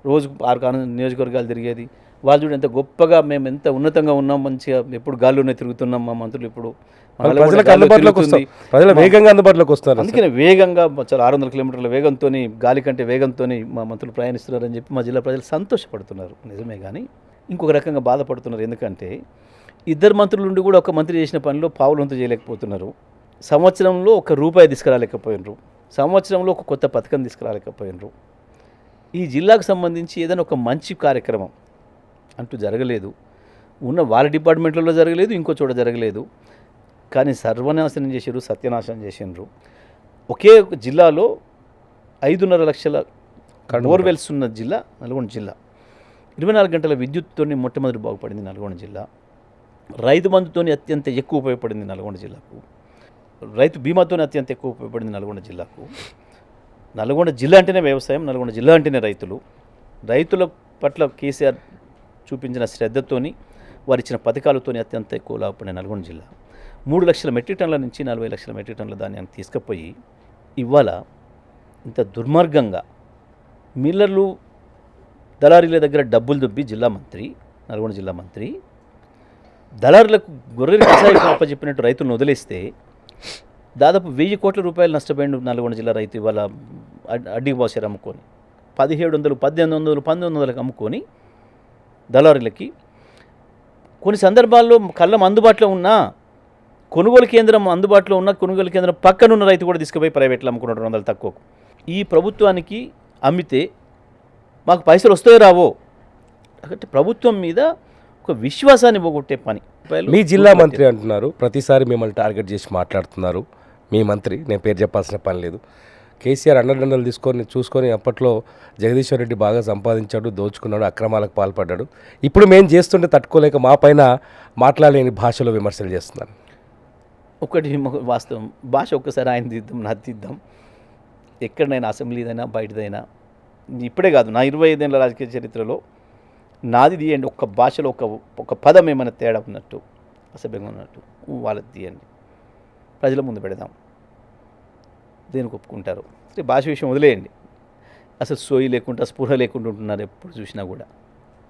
రోజు 6 నియోజకవర్గాలు తిరిగేది. వాళ్ళు చూడండి ఎంత గొప్పగా మేము ఎంత ఉన్నతంగా ఉన్నాం, మంచిగా ఎప్పుడు గాల్లోనే తిరుగుతున్నాం మా మంత్రులు. ఇప్పుడు మా నల్గొండ ప్రజలకు గాల్లో అందుబాటులోకి తిరుగుతుంది. వస్తారు, ప్రజలు వేగంగా అందుబాటులోకి వస్తారు. అందుకనే వేగంగా చాలా 600 కిలోమీటర్ల వేగంతో, గాలి కంటే వేగంతో మా మంత్రులు ప్రయాణిస్తున్నారని చెప్పి మా జిల్లా ప్రజలు సంతోషపడుతున్నారు. నిజమే, కానీ ఇంకొక రకంగా బాధపడుతున్నారు. ఎందుకంటే ఇద్దరు మంత్రుల నుండి కూడా ఒక మంత్రి చేసిన పనిలో పావులంతా చేయలేకపోతున్నారు. సంవత్సరంలో ఒక రూపాయి తీసుకురాలేకపోయినరు, సంవత్సరంలో ఒక కొత్త పథకం తీసుకురాలేకపోయినరు. ఈ జిల్లాకు సంబంధించి ఏదైనా ఒక మంచి కార్యక్రమం అంటూ జరగలేదు. ఉన్న వాళ్ళ డిపార్ట్మెంట్లలో జరగలేదు, ఇంకో చోట జరగలేదు. కానీ సర్వనాశనం చేసారు, సత్యనాశనం చేసినారు. ఒకే ఒక జిల్లాలో 5.5 లక్షల బోర్వెల్స్ ఉన్న జిల్లా నల్గొండ జిల్లా. 24 గంటల విద్యుత్తో మొట్టమొదటి బాగుపడింది నల్గొండ జిల్లా. రైతు బంధుతో అత్యంత ఎక్కువ ఉపయోగపడింది నల్గొండ జిల్లాకు. రైతు బీమాతో అత్యంత ఎక్కువ ఉపయోగపడింది నల్గొండ జిల్లాకు. నల్గొండ జిల్లా అంటేనే వ్యవసాయం, నల్గొండ జిల్లా అంటేనే రైతులు. రైతుల పట్ల కేసీఆర్ చూపించిన శ్రద్ధతోని, వారు ఇచ్చిన పథకాలతోని అత్యంత ఎక్కువ లాభపడిన నల్గొండ జిల్లా 3 లక్షల మెట్రిక్ టన్నుల నుంచి 40 లక్షల మెట్రిక్ టన్నుల ధాన్యాన్ని తీసుకుపోయి ఇవాళ ఇంత దుర్మార్గంగా మిల్లర్లు దళారీల దగ్గర డబ్బులు దొబ్బి జిల్లా మంత్రి, నల్గొండ జిల్లా మంత్రి దళారులకు గొర్రెలు కషాయం అప్పచెప్పినట్టు రైతులను వదిలేస్తే దాదాపు 1000 కోట్ల రూపాయలు నష్టపోయిండు నల్గొండ జిల్లా రైతు. ఇవాళ అడ్డీ బాసారు అమ్ముకొని 1700, 1800, 1900లకు అమ్ముకొని దళారులకి. కొన్ని సందర్భాల్లో కళ్ళం అందుబాటులో ఉన్నా, కొనుగోలు కేంద్రం అందుబాటులో ఉన్న కొనుగోలు కేంద్రం పక్కనున్న రైతు కూడా తీసుకుపోయి ప్రైవేట్లో అమ్ముకున్నాడు 200 తక్కువకు. ఈ ప్రభుత్వానికి అమ్మితే మాకు పైసలు వస్తాయో రావో, కాబట్టి ప్రభుత్వం మీద ఒక విశ్వాసాన్ని పోగొట్టే పని. మీ జిల్లా మంత్రి అంటున్నారు, ప్రతిసారి మిమ్మల్ని టార్గెట్ చేసి మాట్లాడుతున్నారు. మీ మంత్రి, నేను పేరు చెప్పాల్సిన పని లేదు. కేసీఆర్ అండదండలు చూసుకొని అప్పట్లో జగదీశ్వర్ రెడ్డి బాగా సంపాదించాడు, దోచుకున్నాడు, అక్రమాలకు పాల్పడ్డాడు. ఇప్పుడు మేము చేస్తుంటే తట్టుకోలేక మా పైన మాట్లాడలేని భాషలో విమర్శలు చేస్తున్నారు. ఒకటి వాస్తవం, భాష ఒక్కసారి ఆయన తీద్దాం, నాది తీద్దాం. ఎక్కడైనా అసెంబ్లీదైనా బయటదైనా, ఇప్పుడే కాదు నా 25 ఏళ్ళ రాజకీయ చరిత్రలో నాది తీయండి, ఒక్క భాషలో ఒక పదం ఏమైనా తేడా ఉన్నట్టు, అసభ్యంగా ఉన్నట్టు వాళ్ళది తీయండి, ప్రజల ముందు పెడదాం, దేనికి ఒప్పుకుంటారు. సరే, భాష విషయం వదిలేయండి. అసలు సోయి లేకుండా, స్పృహ లేకుండా ఉంటున్నారు ఎప్పుడు చూసినా కూడా.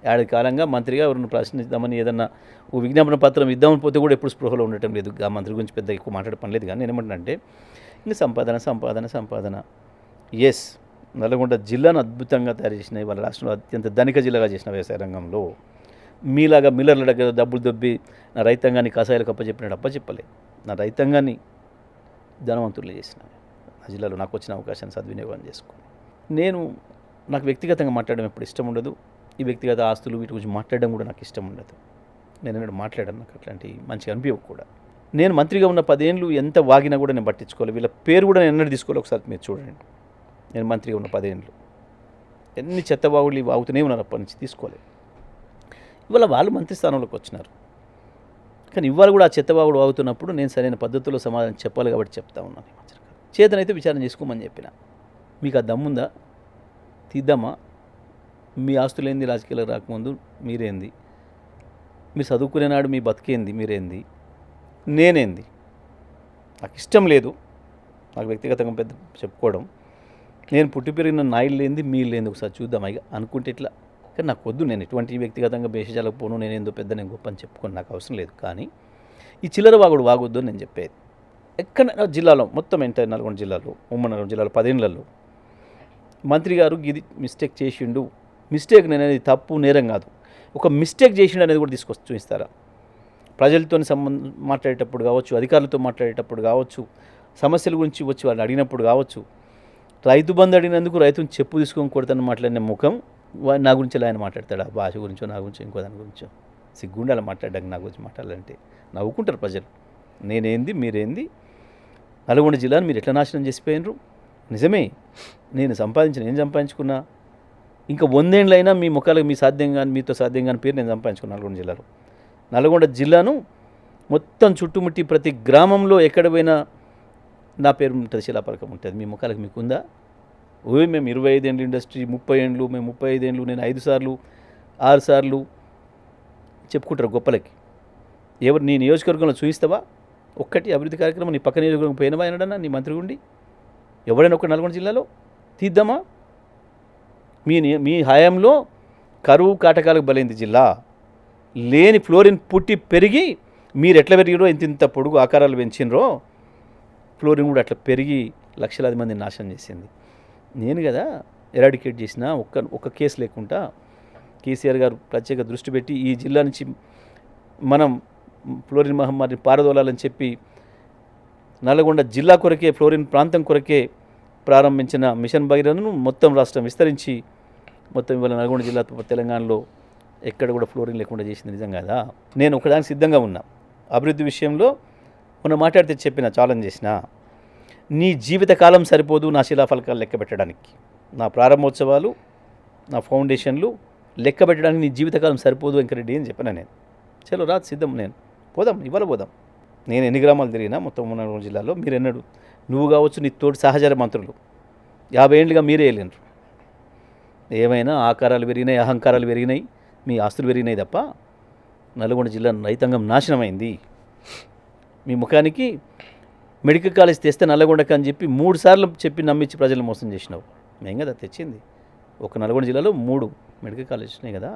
ఏడాది కాలంగా మంత్రిగా ఎవరిని ప్రశ్నిద్దామని ఏదన్నా ఓ విజ్ఞాపన పత్రం ఇద్దామని పోతే కూడా ఎప్పుడు స్పృహలో ఉండటం లేదు. ఆ మంత్రి గురించి పెద్ద ఎక్కువ మాట్లాడే పని లేదు. కానీ నేను ఏమంటానంటే, ఇంకా సంపాదన. ఎస్, నల్గొండ జిల్లాను అద్భుతంగా తయారు చేసిన, వాళ్ళ రాష్ట్రంలో అత్యంత ధనిక జిల్లాగా చేసిన వ్యవసాయ రంగంలో మీలాగా మిల్లర్ల దగ్గర డబ్బులు దొబ్బి నా రైతాంగాన్ని కషాయాలకు అప్పచెప్పినట్టు అప్పచెప్పలే. నా రైతాంగాన్ని ధనవంతులు చేసిన ఆ జిల్లాలో నాకు వచ్చిన అవకాశాన్ని సద్వినియోగం చేసుకుని, నాకు వ్యక్తిగతంగా మాట్లాడడం ఎప్పుడు ఇష్టం ఉండదు. ఈ వ్యక్తిగత ఆస్తులు వీటి గురించి మాట్లాడడం కూడా నాకు ఇష్టం ఉండదు. నేను ఎన్నడూ మాట్లాడాను, నాకు అట్లాంటి మంచిగా అనిపించవు కూడా. నేను మంత్రిగా ఉన్న 10 ఏళ్ళు ఎంత వాగినా కూడా నేను పట్టించుకోవాలి. వీళ్ళ పేరు కూడా నేను ఎన్నడూ తీసుకోవాలి. ఒకసారి మీరు చూడండి, నేను మంత్రిగా ఉన్న 10 ఏళ్ళు ఎన్ని చెత్త వాగులు వాగుతూనే ఉన్నారు, అప్పటి నుంచి తీసుకోలేదు. ఇవాళ వాళ్ళు మంత్రి స్థానంలోకి వచ్చినారు, కానీ ఇవాళ కూడా ఆ చెత్త వాగుడు వాగుతున్నప్పుడు నేను సరైన పద్ధతిలో సమాధానం చెప్పాలి కాబట్టి చెప్తా ఉన్నాను. చేతనైతే విచారణ చేసుకోమని చెప్పిన. మీకు ఆ దమ్ముందా? తీద్దామా? మీ ఆస్తులేంది రాజకీయాలకు రాకముందు మీరేంది? మీరు చదువుకునే నాడు మీ బతికేంది మీరేంది? నేనేంది? నాకు ఇష్టం లేదు, నాకు వ్యక్తిగతంగా పెద్ద చెప్పుకోవడం. నేను పుట్టి పెరిగిన నాయుడు లేనిది మీరు లేనిది ఒకసారి చూద్దాం ఇక అనుకుంటే ఇట్లా. కానీ నాకు వద్దు, నేను ఎటువంటి వ్యక్తిగతంగా భేషజాలకు పోను, నేనేందో పెద్ద నేను గొప్ప అని చెప్పుకొని నాకు అవసరం లేదు. కానీ ఈ చిల్లర వాగుడు వాగొద్దు అని నేను చెప్పేది. ఎక్కడ జిల్లాలో మొత్తం ఎంటైర్ నల్గొండ జిల్లాలో, ఉమ్మడి నల్గొండ జిల్లాలో 10 ఏళ్లలో మంత్రి గారు ఇది మిస్టేక్ చేసిండు, మిస్టేక్ అనేది తప్పు నేరం కాదు, ఒక మిస్టేక్ చేసిండు అనేది కూడా తీసుకొచ్చి చూపిస్తారా? ప్రజలతో మాట్లాడేటప్పుడు కావచ్చు, అధికారులతో మాట్లాడేటప్పుడు కావచ్చు, సమస్యల గురించి వచ్చి వాళ్ళు అడిగినప్పుడు కావచ్చు, రైతు బంధు అడిగినందుకు రైతుని చెప్పు తీసుకొని కొడతాను మాట్లాడిన ముఖం నా గురించి ఆయన మాట్లాడతాడు. ఆ భాష గురించో, నా గురించో, ఇంకో దాని గురించో సిగ్గుండాలి మాట్లాడడానికి. నా గురించి మాట్లాడాలంటే నవ్వుకుంటారు ప్రజలు. నేనేంది మీరేంది? నల్గొండ జిల్లాను మీరు ఎట్లా నాశనం చేసిపోయినరు? నిజమే, నేను సంపాదించుకున్నా ఇంకా 100 ఏళ్ళైనా మీ ముఖాలకు మీ సాధ్యం కానీ మీతో సాధ్యం కానీ పేరు నేను సంపాదించుకున్నాను నల్గొండ జిల్లాలో. నల్గొండ జిల్లాను మొత్తం చుట్టుముట్టి ప్రతి గ్రామంలో ఎక్కడ పోయినా నా పేరు ఉంటుంది, శిలాపలకం ఉంటుంది. మీ ముఖాలకు మీకుందా? మేము 25 ఏళ్ళు ఇండస్ట్రీ, 30 ఏళ్ళు, మేము 35 ఏళ్ళు, నేను 5 సార్లు 6 సార్లు చెప్పుకుంటారు గొప్పలకి. ఎవరు నీ నియోజకవర్గంలో చూపిస్తావా? ఒక్కటి అభివృద్ధి కార్యక్రమం నీ పక్క నియోజకవర్గం పోయినవా అనడన్నా నీ మంత్రి ఉండి? ఎవడైనా ఒక నల్గొండ జిల్లాలో తీద్దామా? మీ హయాంలో కరువు కాటకాలకు బలైంది జిల్లా. లేని ఫ్లోరిన్ పుట్టి పెరిగి మీరు ఎట్లా పెరిగిరో ఇంత పొడుగు ఆకారాలు పెంచినరో ఫ్లోరిన్ కూడా అట్లా పెరిగి లక్షలాది మందిని నాశనం చేసింది. నేను కదా ఎరాడికేట్ చేసిన ఒక్క కేసు లేకుండా కేసీఆర్ గారు ప్రత్యేక దృష్టి పెట్టి ఈ జిల్లా నుంచి మనం ఫ్లోరిన్ మహమ్మారిని పారదోలాలని చెప్పి నల్గొండ జిల్లా కొరకే ఫ్లోరిన్ ప్రాంతం కొరకే ప్రారంభించిన మిషన్ భగీరథను మొత్తం రాష్ట్రం విస్తరించి మొత్తం ఇవాళ నల్గొండ జిల్లా తెలంగాణలో ఎక్కడ కూడా ఫ్లోరిన్ లేకుండా చేసింది నిజం కదా. నేను ఒకదానికి సిద్ధంగా ఉన్నా. అభివృద్ధి విషయంలో మొన్న మాట్లాడితే చెప్పిన ఛాలెంజ్ చేసిన, నీ జీవితకాలం సరిపోదు నా శిలాఫలకాలు లెక్క పెట్టడానికి, నా ప్రారంభోత్సవాలు నా ఫౌండేషన్లు లెక్క పెట్టడానికి నీ జీవితకాలం సరిపోదు వెంకరెడ్డి అని చెప్పిన. నేను చలో రాదు సిద్ధం, నేను పోదాం, ఇవాళ పోదాం. నేను ఎన్ని గ్రామాలు తిరిగినా మొత్తం నల్గొండ జిల్లాలో మీరు ఎన్నడు, నువ్వు కావచ్చు నీ తోటి సహచర మంత్రులు 50 ఏళ్ళుగా మీరే వెళ్ళినారు. ఏమైనా ఆకారాలు పెరిగినాయి, అహంకారాలు పెరిగినాయి, మీ ఆస్తులు పెరిగినాయి తప్ప నల్గొండ జిల్లా రైతాంగం నాశనమైంది. మీ ముఖానికి మెడికల్ కాలేజ్ తెస్తే నల్లగొండకు అని చెప్పి 3 సార్లు చెప్పి నమ్మించి ప్రజలు మోసం చేసినావు. మేము కదా తెచ్చింది. ఒక నల్గొండ జిల్లాలో 3 మెడికల్ కాలేజ్ ఉన్నాయి కదా.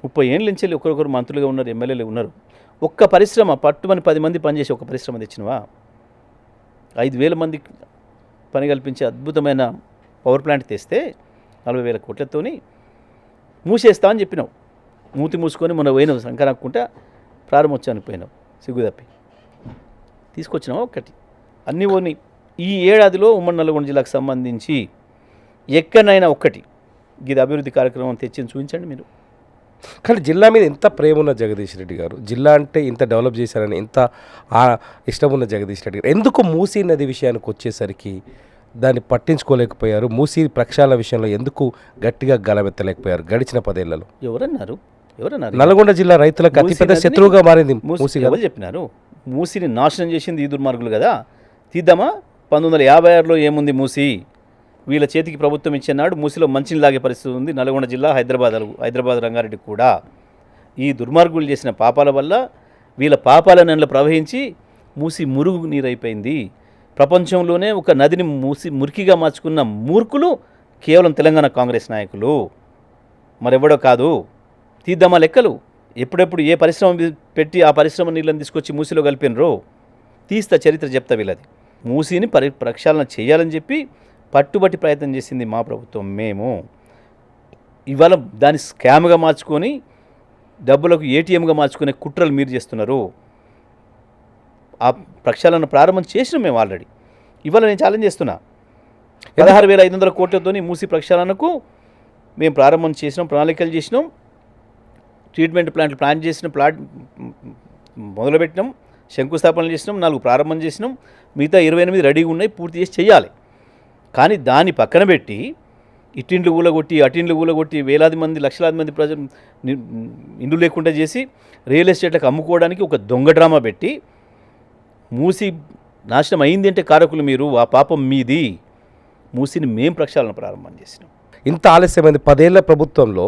30 ఏళ్ళ నుంచి వెళ్ళి ఒకరొకరు మంత్రులుగా ఉన్నారు, ఎమ్మెల్యేలు ఉన్నారు. ఒక్క పరిశ్రమ పట్టుమని 10 మంది పనిచేసి ఒక పరిశ్రమ తెచ్చినవా? 5,000 మంది పని కల్పించే అద్భుతమైన పవర్ ప్లాంట్ తెస్తే 40,000 కోట్లతోని మూసేస్తా అని చెప్పినావు. మూతి మూసుకొని మొన్న పోయినావు సంకరాక్కుంటా ప్రారంభోత్సవానికి పోయినావు సిగ్గుదప్పి. తీసుకొచ్చినావు ఒక్కటి అన్నీ పోని. ఈ ఏడాదిలో ఉమ్మడి నల్గొండ జిల్లాకు సంబంధించి ఎక్కడైనా ఒక్కటి ఇది అభివృద్ధి కార్యక్రమం తెచ్చింది చూపించండి మీరు. కానీ జిల్లా మీద ఎంత ప్రేమ ఉన్న జగదీష్ రెడ్డి గారు, జిల్లా అంటే ఇంత డెవలప్ చేశారని ఎంత ఇష్టం ఉన్న జగదీష్ రెడ్డి గారు, ఎందుకు మూసీ నది విషయానికి వచ్చేసరికి దాన్ని పట్టించుకోలేకపోయారు? మూసీ ప్రక్షాళన విషయంలో ఎందుకు గట్టిగా గలమెత్తలేకపోయారు గడిచిన 10 ఏళ్లలో? ఎవరన్నారు? నల్గొండ జిల్లా రైతులకు అతిపెద్ద శత్రువుగా మారింది మూసీ. ఎవరు చెప్పినారు? మూసీని నాశనం చేసింది ఈ దుర్మార్గులు కదా. తీద్దామా? 1956లో ఏముంది మూసీ? వీళ్ళ చేతికి ప్రభుత్వం ఇచ్చినాడు మూసీలో మంచిని లాగే పరిస్థితి ఉంది. నల్గొండ జిల్లా, హైదరాబాద్ రంగారెడ్డి కూడా ఈ దుర్మార్గులు చేసిన పాపాల వల్ల వీళ్ళ పాపాల నెలలో ప్రవహించి మూసీ మురుగు నీరైపోయింది. ప్రపంచంలోనే ఒక నదిని మురికిగా మార్చుకున్న మూర్ఖులు కేవలం తెలంగాణ కాంగ్రెస్ నాయకులు, మరెవడో కాదు. తీద్దామా లెక్కలు? ఎప్పుడెప్పుడు ఏ పరిశ్రమ పెట్టి ఆ పరిశ్రమ నీళ్ళని తీసుకొచ్చి మూసీలో కలిపినరో తీస్తా, చరిత్ర చెప్తా వీళ్ళది. మూసీని ప్రక్షాళన చేయాలని చెప్పి పట్టుబట్టి ప్రయత్నం చేసింది మా ప్రభుత్వం. మేము ఇవాళ దాన్ని స్కామ్గా మార్చుకొని డబ్బులకు ఏటీఎంగా మార్చుకునే కుట్రలు మీరు చేస్తున్నారు. ఆ ప్రక్షాళన ప్రారంభం చేసినాం మేము ఆల్రెడీ. ఇవాళ నేను ఛాలెంజ్ చేస్తున్నా, 16,500 కోట్లతో మూసీ ప్రక్షాళనకు మేము ప్రారంభం చేసినాం, ప్రణాళికలు చేసినాం, ట్రీట్మెంట్ ప్లాంట్లు ప్లాన్ చేసినాం, మొదలుపెట్టినాం, శంకుస్థాపనలు చేసినాం, 4 ప్రారంభం చేసినాం, మిగతా 28 రెడీగా ఉన్నాయి, పూర్తి చేసి చేయాలి. కానీ దాన్ని పక్కన పెట్టి ఇటిండ్లు ఊలగొట్టి అటిండ్లు ఊలగొట్టి వేలాది మంది లక్షలాది మంది ప్రజలు ఇండ్లు లేకుండా చేసి రియల్ ఎస్టేట్లకు అమ్ముకోవడానికి ఒక దొంగ డ్రామా పెట్టి మూసీ నాశనం అయింది అంటే కారకులు మీరు, ఆ పాపం మీది. మూసీని మేం ప్రక్షాళన ప్రారంభం చేసినాం. ఇంత ఆలస్యమైంది. 10 ఏళ్ల ప్రభుత్వంలో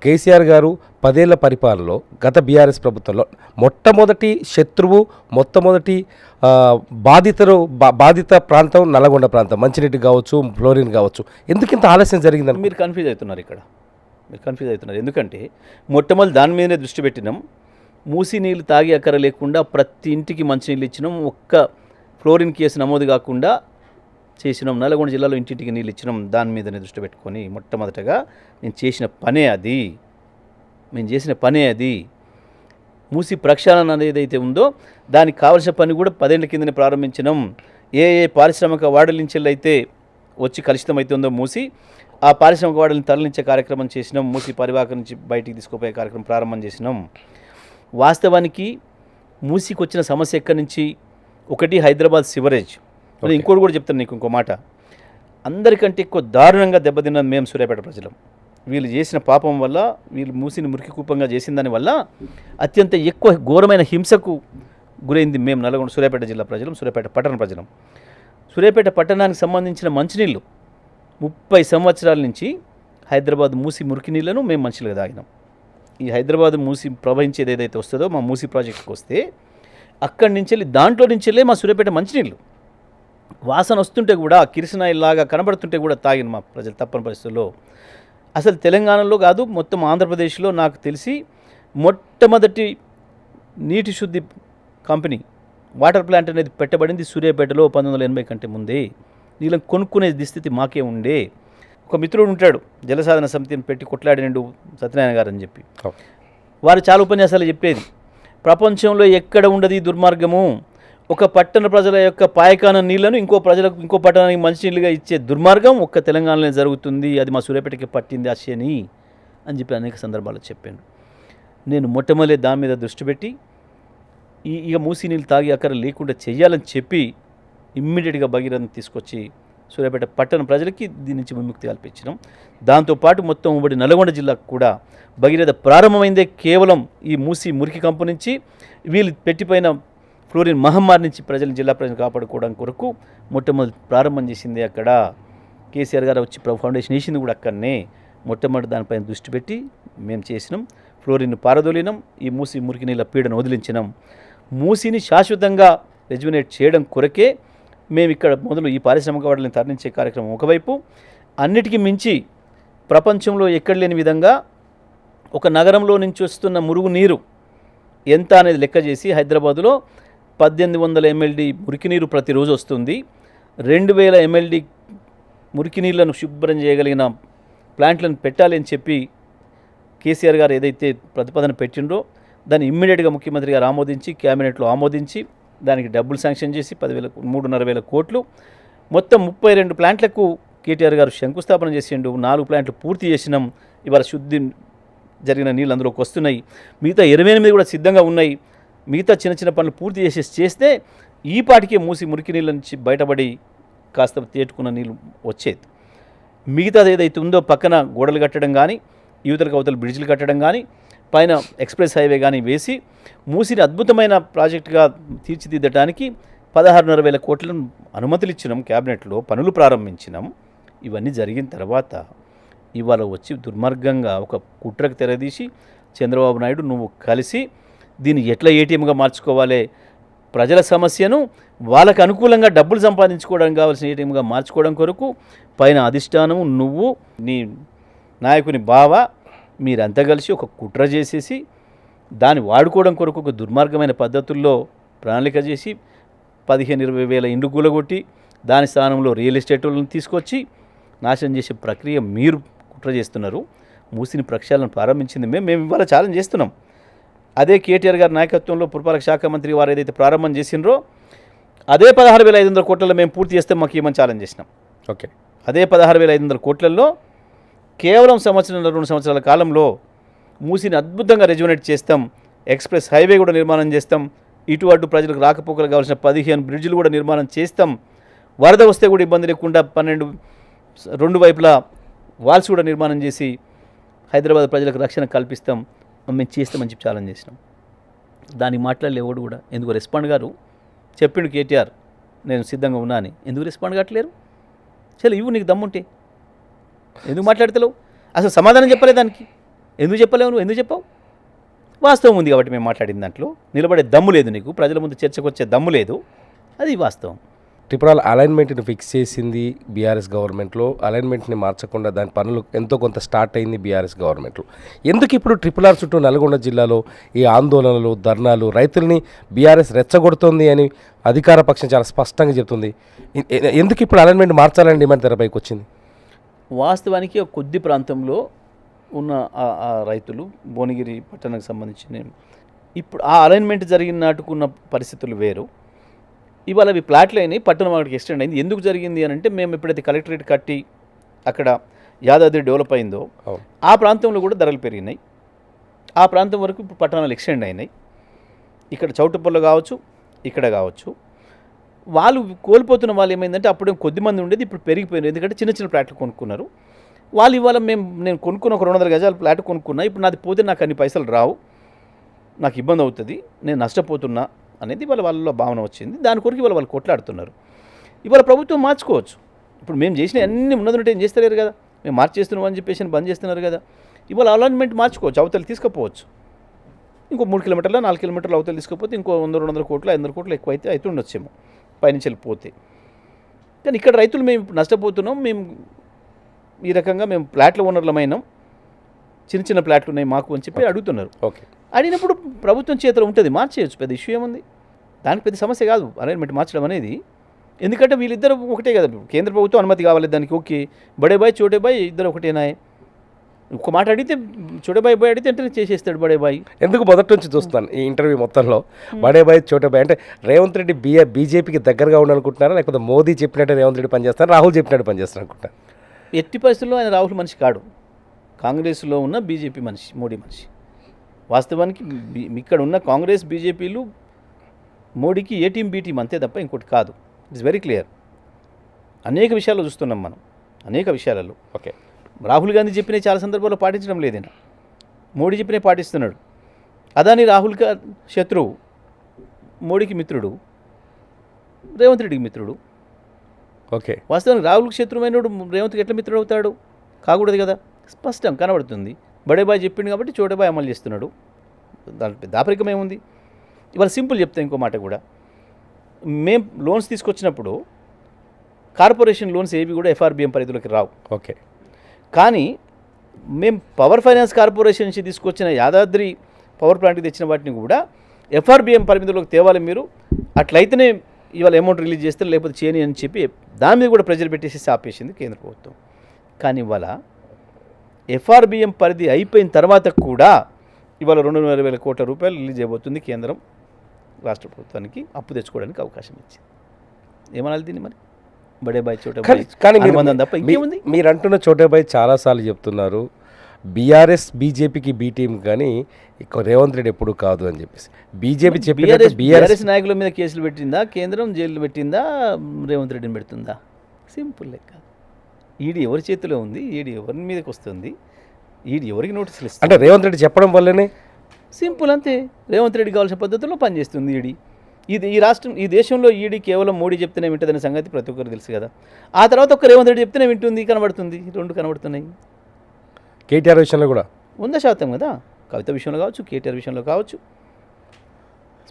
కేసీఆర్ గారు 10 ఏళ్ల పరిపాలనలో గత బీఆర్ఎస్ ప్రభుత్వంలో మొట్టమొదటి శత్రువు, మొట్టమొదటి బాధిత ప్రాంతం నల్గొండ ప్రాంతం, మంచినీటి కావచ్చు, ఫ్లోరిన్ కావచ్చు. ఎందుకు ఇంత ఆలస్యం జరిగిందని మీరు కన్ఫ్యూజ్ అవుతున్నారు. ఇక్కడ మీరు కన్ఫ్యూజ్ అవుతున్నారు. ఎందుకంటే మొట్టమొదటి దాని మీదనే దృష్టి పెట్టినాం. మూసీ నీళ్ళు తాగి అక్కర లేకుండా ప్రతి ఇంటికి మంచినీళ్ళు ఇచ్చినాం. ఒక్క ఫ్లోరిన్ కేసు నమోదు కాకుండా చేసినాం. నల్గొండ జిల్లాలో ఇంటింటికి నీళ్ళు ఇచ్చినాం. దాని మీదనే దృష్టి పెట్టుకొని మొట్టమొదటగా మేము చేసిన పనే అది. మూసీ ప్రక్షాళన అనేది ఏదైతే ఉందో దానికి కావలసిన పని కూడా 10 ఏళ్ల కిందనే ప్రారంభించినాం. ఏ పారిశ్రామిక వాడల నుంచి అయితే వచ్చి కలుషితం అయితే ఉందో మూసీ, ఆ పారిశ్రామిక వాడలను తరలించే కార్యక్రమం చేసినాం. మూసీ పరివాహక నుంచి బయటికి తీసుకుపోయే కార్యక్రమం ప్రారంభం చేసినాం. వాస్తవానికి మూసీకి వచ్చిన సమస్య ఎక్కడి నుంచి? ఒకటి హైదరాబాద్ సివరేజ్. ఇంకోటి కూడా చెప్తాను నీకు, ఇంకో మాట. అందరికంటే ఎక్కువ దారుణంగా దెబ్బతిన్నది మేము సూర్యాపేట ప్రజలం. వీళ్ళు చేసిన పాపం వల్ల, వీళ్ళు మూసిని మురికి కూపంగా చేసిన దానివల్ల అత్యంత ఎక్కువ ఘోరమైన హింసకు గురైంది మేము నల్గొండ సూర్యాపేట జిల్లా ప్రజలం, సూర్యాపేట పట్టణ ప్రజలం. సూర్యాపేట పట్టణానికి సంబంధించిన మంచినీళ్ళు 30 సంవత్సరాల నుంచి హైదరాబాద్ మూసి మురికి నీళ్లను మేము మంచిగా తాగినాం. ఈ హైదరాబాద్ మూసి ప్రవహించేది ఏదైతే వస్తుందో మా మూసి ప్రాజెక్టుకి వస్తే అక్కడి నుంచి వెళ్ళి దాంట్లో నుంచి వెళ్ళి మా సూర్యాపేట మంచినీళ్ళు వాసన వస్తుంటే కూడా కిరసనాయిల్లాగా కనబడుతుంటే కూడా తాగిన మా ప్రజలు తప్పని పరిస్థితుల్లో. అసలు తెలంగాణలో కాదు మొత్తం ఆంధ్రప్రదేశ్లో నాకు తెలిసి మొట్టమొదటి నీటి శుద్ధి కంపెనీ వాటర్ ప్లాంట్ అనేది పెట్టబడింది సూర్యాపేటలో 1980 కంటే ముందే. నీళ్ళని కొనుక్కునే దుస్థితి మాకే ఉండే. ఒక మిత్రుడు ఉంటాడు జలసాధన సమితిని పెట్టి కొట్లాడినండు సత్యనారాయణ గారు అని చెప్పి, వారు చాలా ఉపన్యాసాలు చెప్పేది, ప్రపంచంలో ఎక్కడ ఉండదు ఈ దుర్మార్గము, ఒక పట్టణ ప్రజల యొక్క పాయకాన నీళ్లను ఇంకో పట్టణానికి మంచినీళ్ళుగా ఇచ్చే దుర్మార్గం ఒక్క తెలంగాణలో జరుగుతుంది, అది మా సూర్యాపేటకి పట్టింది ఆ శని అని చెప్పి అనేక సందర్భాల్లో చెప్పాను. నేను మొట్టమొదటి దాని మీద దృష్టి పెట్టి ఇక మూసీ నీళ్ళు తాగి అక్కడ లేకుండా చెయ్యాలని చెప్పి ఇమ్మీడియట్గా భగీరథను తీసుకొచ్చి సూర్యాపేట పట్టణ ప్రజలకి దీని నుంచి విముక్తి కల్పించినాం. దాంతోపాటు మొత్తం ఉమ్మడి నల్గొండ జిల్లాకు కూడా భగీరథ ప్రారంభమైందే కేవలం ఈ మూసీ మురికి కంపు నుంచి, వీళ్ళు పెట్టిపోయిన ఫ్లోరిన్ మహమ్మారి నుంచి జిల్లా ప్రజలు కాపాడుకోవడం కొరకు మొట్టమొదటి ప్రారంభం చేసింది అక్కడ. కేసీఆర్ గారు వచ్చి ఫౌండేషన్ వేసింది కూడా అక్కడనే. మొట్టమొదటి దానిపైన దృష్టి పెట్టి మేము చేసినాం. ఫ్లోరిన్ పారదోలినాం, ఈ మూసీ మురికి నీళ్ళ పీడను వదిలించినాం. మూసీని శాశ్వతంగా రెజ్యునేట్ చేయడం కొరకే మేము ఇక్కడ మొదలు ఈ పారిశ్రామిక వాడలను తరలించే కార్యక్రమం ఒకవైపు, అన్నిటికీ మించి ప్రపంచంలో ఎక్కడ లేని విధంగా ఒక నగరంలో నుంచి వస్తున్న మురుగు నీరు ఎంత అనేది లెక్క చేసి హైదరాబాదులో 1800 MLD మురికి నీరు ప్రతిరోజు వస్తుంది. 2000 MLD మురికి నీళ్లను శుభ్రం చేయగలిగిన ప్లాంట్లను పెట్టాలి అని చెప్పి కేసీఆర్ గారు ఏదైతే ప్రతిపాదన పెట్టిండ్రో దాన్ని ఇమ్మీడియట్గా ముఖ్యమంత్రి గారు ఆమోదించి క్యాబినెట్లో ఆమోదించి దానికి డబ్బులు శాంక్షన్ చేసి 3,500 కోట్లు, మొత్తం 32 ప్లాంట్లకు కేటీఆర్ గారు శంకుస్థాపన చేసిండు. 4 ప్లాంట్లు పూర్తి చేసినాం. ఇవాళ శుద్ధి జరిగిన నీళ్ళు అందులోకి వస్తున్నాయి. మిగతా 28 కూడా సిద్ధంగా ఉన్నాయి. మిగతా చిన్న చిన్న పనులు పూర్తి చేస్తే ఈ పాటికే మూసి మురికి నీళ్ళ నుంచి బయటపడి కాస్త తేటుకున్న నీళ్ళు వచ్చేది. మిగతాది ఏదైతే ఉందో పక్కన గోడలు కట్టడం కానీ, యువతలకు అవతల బ్రిడ్జ్లు కట్టడం కానీ, పైన ఎక్స్ప్రెస్ హైవే కానీ వేసి మూసిని అద్భుతమైన ప్రాజెక్టుగా తీర్చిదిద్దడానికి 16,500 కోట్లను అనుమతులు ఇచ్చినాం. క్యాబినెట్లో పనులు ప్రారంభించినాం. ఇవన్నీ జరిగిన తర్వాత ఇవాళ వచ్చి దుర్మార్గంగా ఒక కుట్రకు తెరదీసి చంద్రబాబు నాయుడు నువ్వు కలిసి దీన్ని ఎట్లా ఏటీఎంగా మార్చుకోవాలి, ప్రజల సమస్యను వాళ్ళకు అనుకూలంగా డబ్బులు సంపాదించుకోవడానికి కావాల్సిన ఏటీఎంగా మార్చుకోవడం కొరకు పైన అధిష్టానము నువ్వు నీ నాయకుని బావ మీరంతా కలిసి ఒక కుట్ర చేసేసి దాన్ని వాడుకోవడం కొరకు ఒక దుర్మార్గమైన పద్ధతుల్లో ప్రణాళిక చేసి 15-20 వేల ఇండ్లు కూలగొట్టి దాని స్థానంలో రియల్ ఎస్టేట్ వాళ్ళని తీసుకొచ్చి నాశనం చేసే ప్రక్రియ మీరు కుట్ర చేస్తున్నారు. మూసిని ప్రక్షాళన ప్రారంభించింది మేము ఇవాళ ఛాలెంజ్ చేస్తున్నాం. అదే కేటీఆర్ గారి నాయకత్వంలో పురపాలక శాఖ మంత్రి వారు ఏదైతే ప్రారంభం చేసినరో అదే 16,500 కోట్లలో మేము పూర్తి చేస్తే మాకు ఏమని ఛాలెంజ్ చేసినాం. ఓకే, అదే 16,500 కోట్లలో కేవలం 2 సంవత్సరాల కాలంలో మూసిని అద్భుతంగా రెజ్యునేట్ చేస్తాం. ఎక్స్ప్రెస్ హైవే కూడా నిర్మాణం చేస్తాం. ఇటు అటు ప్రజలకు రాకపోకలు కావాల్సిన 15 బ్రిడ్జిలు కూడా నిర్మాణం చేస్తాం. వరద వస్తే కూడా ఇబ్బంది లేకుండా 2 వైపులా వాల్స్ కూడా నిర్మాణం చేసి హైదరాబాద్ ప్రజలకు రక్షణ కల్పిస్తాం. మేము చేస్తామని చెప్పి ఛాలెంజ్ చేసినాం. దానికి మాట్లాడలే ఎవడు కూడా. ఎందుకు రెస్పాండ్ గారు చెప్పిండు కేటీఆర్ నేను సిద్ధంగా ఉన్నా అని. ఎందుకు రెస్పాండ్ కావట్లేరు? చలో ఇవ్వు, నీకు దమ్ముంటే ఎందుకు మాట్లాడతలేవు? అసలు సమాధానం చెప్పలే దానికి. ఎందుకు చెప్పలేవు? నువ్వు ఎందుకు చెప్పావు? వాస్తవం ఉంది కాబట్టి మేము మాట్లాడిన దాంట్లో నిలబడే దమ్ము లేదు నీకు, ప్రజల ముందు చర్చకు వచ్చే దమ్ము లేదు. అది వాస్తవం. ట్రిపుల్ అలైన్మెంట్ని ఫిక్స్ చేసింది బీఆర్ఎస్ గవర్నమెంట్లో. అలైన్మెంట్ని మార్చకుండా దాని పనులు ఎంతో కొంత స్టార్ట్ అయింది బీఆర్ఎస్ గవర్నమెంట్లో. ఎందుకు ఇప్పుడు RRR చుట్టూ నల్గొండ జిల్లాలో ఈ ఆందోళనలు, ధర్నాలు, రైతుల్ని బీఆర్ఎస్ రెచ్చగొడుతోంది అని అధికార పక్షం చాలా స్పష్టంగా చెప్తుంది. ఎందుకు ఇప్పుడు అలైన్మెంట్ మార్చాలని డిమాండ్ తెరపైకి వచ్చింది? వాస్తవానికి ఒక కొద్ది ప్రాంతంలో ఉన్న ఆ రైతులు భువనగిరి పట్టణానికి సంబంధించిన ఇప్పుడు ఆ అలైన్మెంట్ జరిగిన నాటుకున్న పరిస్థితులు వేరు. ఇవాళ అవి ప్లాట్లు అయినాయి, పట్టణం అక్కడికి ఎక్స్టెండ్ అయింది. ఎందుకు జరిగింది అని అంటే మేము ఎప్పుడైతే కలెక్టరేట్ కట్టి అక్కడ యాదాద్రి డెవలప్ అయిందో ఆ ప్రాంతంలో కూడా ధరలు పెరిగినాయి. ఆ ప్రాంతం వరకు ఇప్పుడు పట్టణాలు ఎక్స్టెండ్ అయినాయి. ఇక్కడ చౌటుప్పల్లో కావచ్చు, ఇక్కడ కావచ్చు. వాళ్ళు కోల్పోతున్న వాళ్ళు ఏమైందంటే అప్పుడు కొద్దిమంది ఉండేది, ఇప్పుడు పెరిగిపోయినారు. ఎందుకంటే చిన్న చిన్న ప్లాట్లు కొనుక్కున్నారు వాళ్ళు. ఇవాళ నేను కొనుక్కున్న ఒక 200 గజాల ప్లాట్ కొనుక్కున్నా, ఇప్పుడు నాది పోతే నాకు అన్ని పైసలు రావు, నాకు ఇబ్బంది అవుతుంది, నేను నష్టపోతున్నా అనేది వాళ్ళలో భావన వచ్చింది. దాని కొరకు వాళ్ళు కొట్లాడుతున్నారు. ఇవాళ ప్రభుత్వం మార్చుకోవచ్చు. ఇప్పుడు మేము చేసిన అన్ని ఉన్నదంటే ఏం చేస్తలేరు కదా, మేము మార్చేస్తున్నాం అని చెప్పేసి బంద్ చేస్తున్నారు కదా. ఇవాళ అలైన్మెంట్ మార్చుకోవచ్చు, అవతలు తీసుకుపోవచ్చు. ఇంకో 3 కిలోమీటర్ల 4 కిలోమీటర్లు అవతలు తీసుకపోతే ఇంకో 100-200 కోట్లు 500 కోట్లు ఎక్కువ అయితే ఉండొచ్చేమో పైనుంచి వెళ్ళిపోతే. కానీ ఇక్కడ రైతులు మేము ఇప్పుడు నష్టపోతున్నాం, మేము ఈ రకంగా మేము ప్లాట్ల ఓనర్లమైనాం, చిన్న చిన్న ప్లాట్లు ఉన్నాయి మాకు అని చెప్పి అడుగుతున్నారు. ఓకే. అడిగినప్పుడు ప్రభుత్వం చేతిలో ఉంటుంది, మార్చేయచ్చు, పెద్ద ఇష్యూ ఏముంది, దానికి పెద్ద సమస్య కాదు అలైన్మెంట్ మార్చడం అనేది. ఎందుకంటే వీళ్ళిద్దరు ఒకటే కదా, కేంద్ర ప్రభుత్వం అనుమతి కావాలి దానికి. ఓకే, బడే బాయ్ చోటే బాయ్ ఇద్దరు ఒకటేనా? ఒక మాట అడిగితే చోటే బాయ్ అడిగితే వెంటనే చేసేస్తాడు బడే బాయ్. ఎందుకు మొదటి నుంచి చూస్తాను ఈ ఇంటర్వ్యూ మొత్తంలో బడే బాయ్ చోటే బాయ్ అంటే రేవంత్ రెడ్డి బీజేపీకి దగ్గరగా ఉండాలనుకుంటున్నారా, లేకపోతే మోదీ చెప్పినట్టు రేవంత్ రెడ్డి పనిచేస్తారు, రాహుల్ చెప్పినట్టు పనిచేస్తారు అనుకుంటారు? ఎట్టి పరిస్థితుల్లో ఆయన రాహుల్ మనిషి కాడు, కాంగ్రెస్లో ఉన్న బీజేపీ మనిషి, మోడీ మనిషి. వాస్తవానికి ఇక్కడ ఉన్న కాంగ్రెస్ బీజేపీలు మోడీకి ఏ టీం బీ టీం అంతే తప్ప ఇంకోటి కాదు. It's very clear. అనేక విషయాల్లో చూస్తున్నాం మనం, అనేక విషయాలలో. ఓకే. రాహుల్ గాంధీ చెప్పిన చాలా సందర్భాల్లో పాటించడం లేదైనా, మోడీ చెప్పినే పాటిస్తున్నాడు. అదాని రాహుల్ శత్రువు, మోడీకి మిత్రుడు, రేవంత్ రెడ్డికి మిత్రుడు. ఓకే. వాస్తవానికి రాహుల్కి శత్రువైనడు రేవంత్కి ఎట్లా మిత్రుడు అవుతాడు? కాకూడదు కదా, స్పష్టం కనబడుతుంది. బడే బాయ్ చెప్పిండు కాబట్టి చోటే బాయ్ అమలు చేస్తున్నాడు. దాని దాపరికం ఏముంది? ఇవాళ సింపుల్ చెప్తా ఇంకో మాట కూడా. మేము లోన్స్ తీసుకొచ్చినప్పుడు కార్పొరేషన్ లోన్స్ ఏవి కూడా ఎఫ్ఆర్బిఎం పరిధిలోకి రావు. ఓకే. కానీ మేము పవర్ ఫైనాన్స్ కార్పొరేషన్ నుంచి తీసుకొచ్చిన యాదాద్రి పవర్ ప్లాంట్కి తెచ్చిన వాటిని కూడా ఎఫ్ఆర్బిఎం పరిమితిలోకి తేవాలి మీరు, అట్లయితేనే ఇవాళ అమౌంట్ రిలీజ్ చేస్తారు, లేకపోతే చేయని అని చెప్పి దాని మీద కూడా ప్రెజర్ పెట్టేసి ఆపేసింది కేంద్ర ప్రభుత్వం. కానీ ఇవాళ ఎఫ్ఆర్బిఎం పరిధి అయిపోయిన తర్వాత కూడా ఇవాళ 220,000 కోట్ల రూపాయలు రిలీజ్ అయిపోతుంది కేంద్రం రాష్ట్ర ప్రభుత్వానికి అప్పు తెచ్చుకోవడానికి అవకాశం ఇచ్చింది. ఏమనాలి దీన్ని మరి? బడే బాయ్ చోటే బాయ్ కానీ అనుబంధం తప్ప ఇంకేముంది? మీరు అంటున్న చోటే బాయ్ చాలాసార్లు చెప్తున్నారు, బీఆర్ఎస్ బీజేపీకి బీ టీం కానీ రేవంత్ రెడ్డి ఎప్పుడు కాదు అని చెప్పేసి. బీజేపీ చెప్పినట్టు బీఆర్ఎస్ నాయకుల మీద కేసులు పెట్టిందా, కేంద్రం జైలు పెట్టిందా, రేవంత్ రెడ్డిని పెడుతుందా? సింపుల్ లెక్క. ఈడీ ఎవరి చేతిలో ఉంది, ఈడీ ఎవరి మీదకి వస్తుంది, ఈడీ ఎవరికి నోటీసులు ఇస్తుంది? అంటే రేవంత్ రెడ్డి చెప్పడం వల్లనే సింపుల్ అంతే. రేవంత్ రెడ్డి కావాల్సిన పద్ధతిలో పనిచేస్తుంది ఈడీ. ఈ రాష్ట్రం, ఈ దేశంలో ఈడీ కేవలం మోడీ చెప్తేనే వింటుందనే సంగతి ప్రతి ఒక్కరు తెలుసు కదా. ఆ తర్వాత ఒక రేవంత్ రెడ్డి చెప్తేనే వింటుంది, కనబడుతుంది. రెండు కనబడుతున్నాయి. కేటీఆర్ విషయంలో కూడా 100% కదా, కవిత విషయంలో కావచ్చు, కేటీఆర్ విషయంలో కావచ్చు,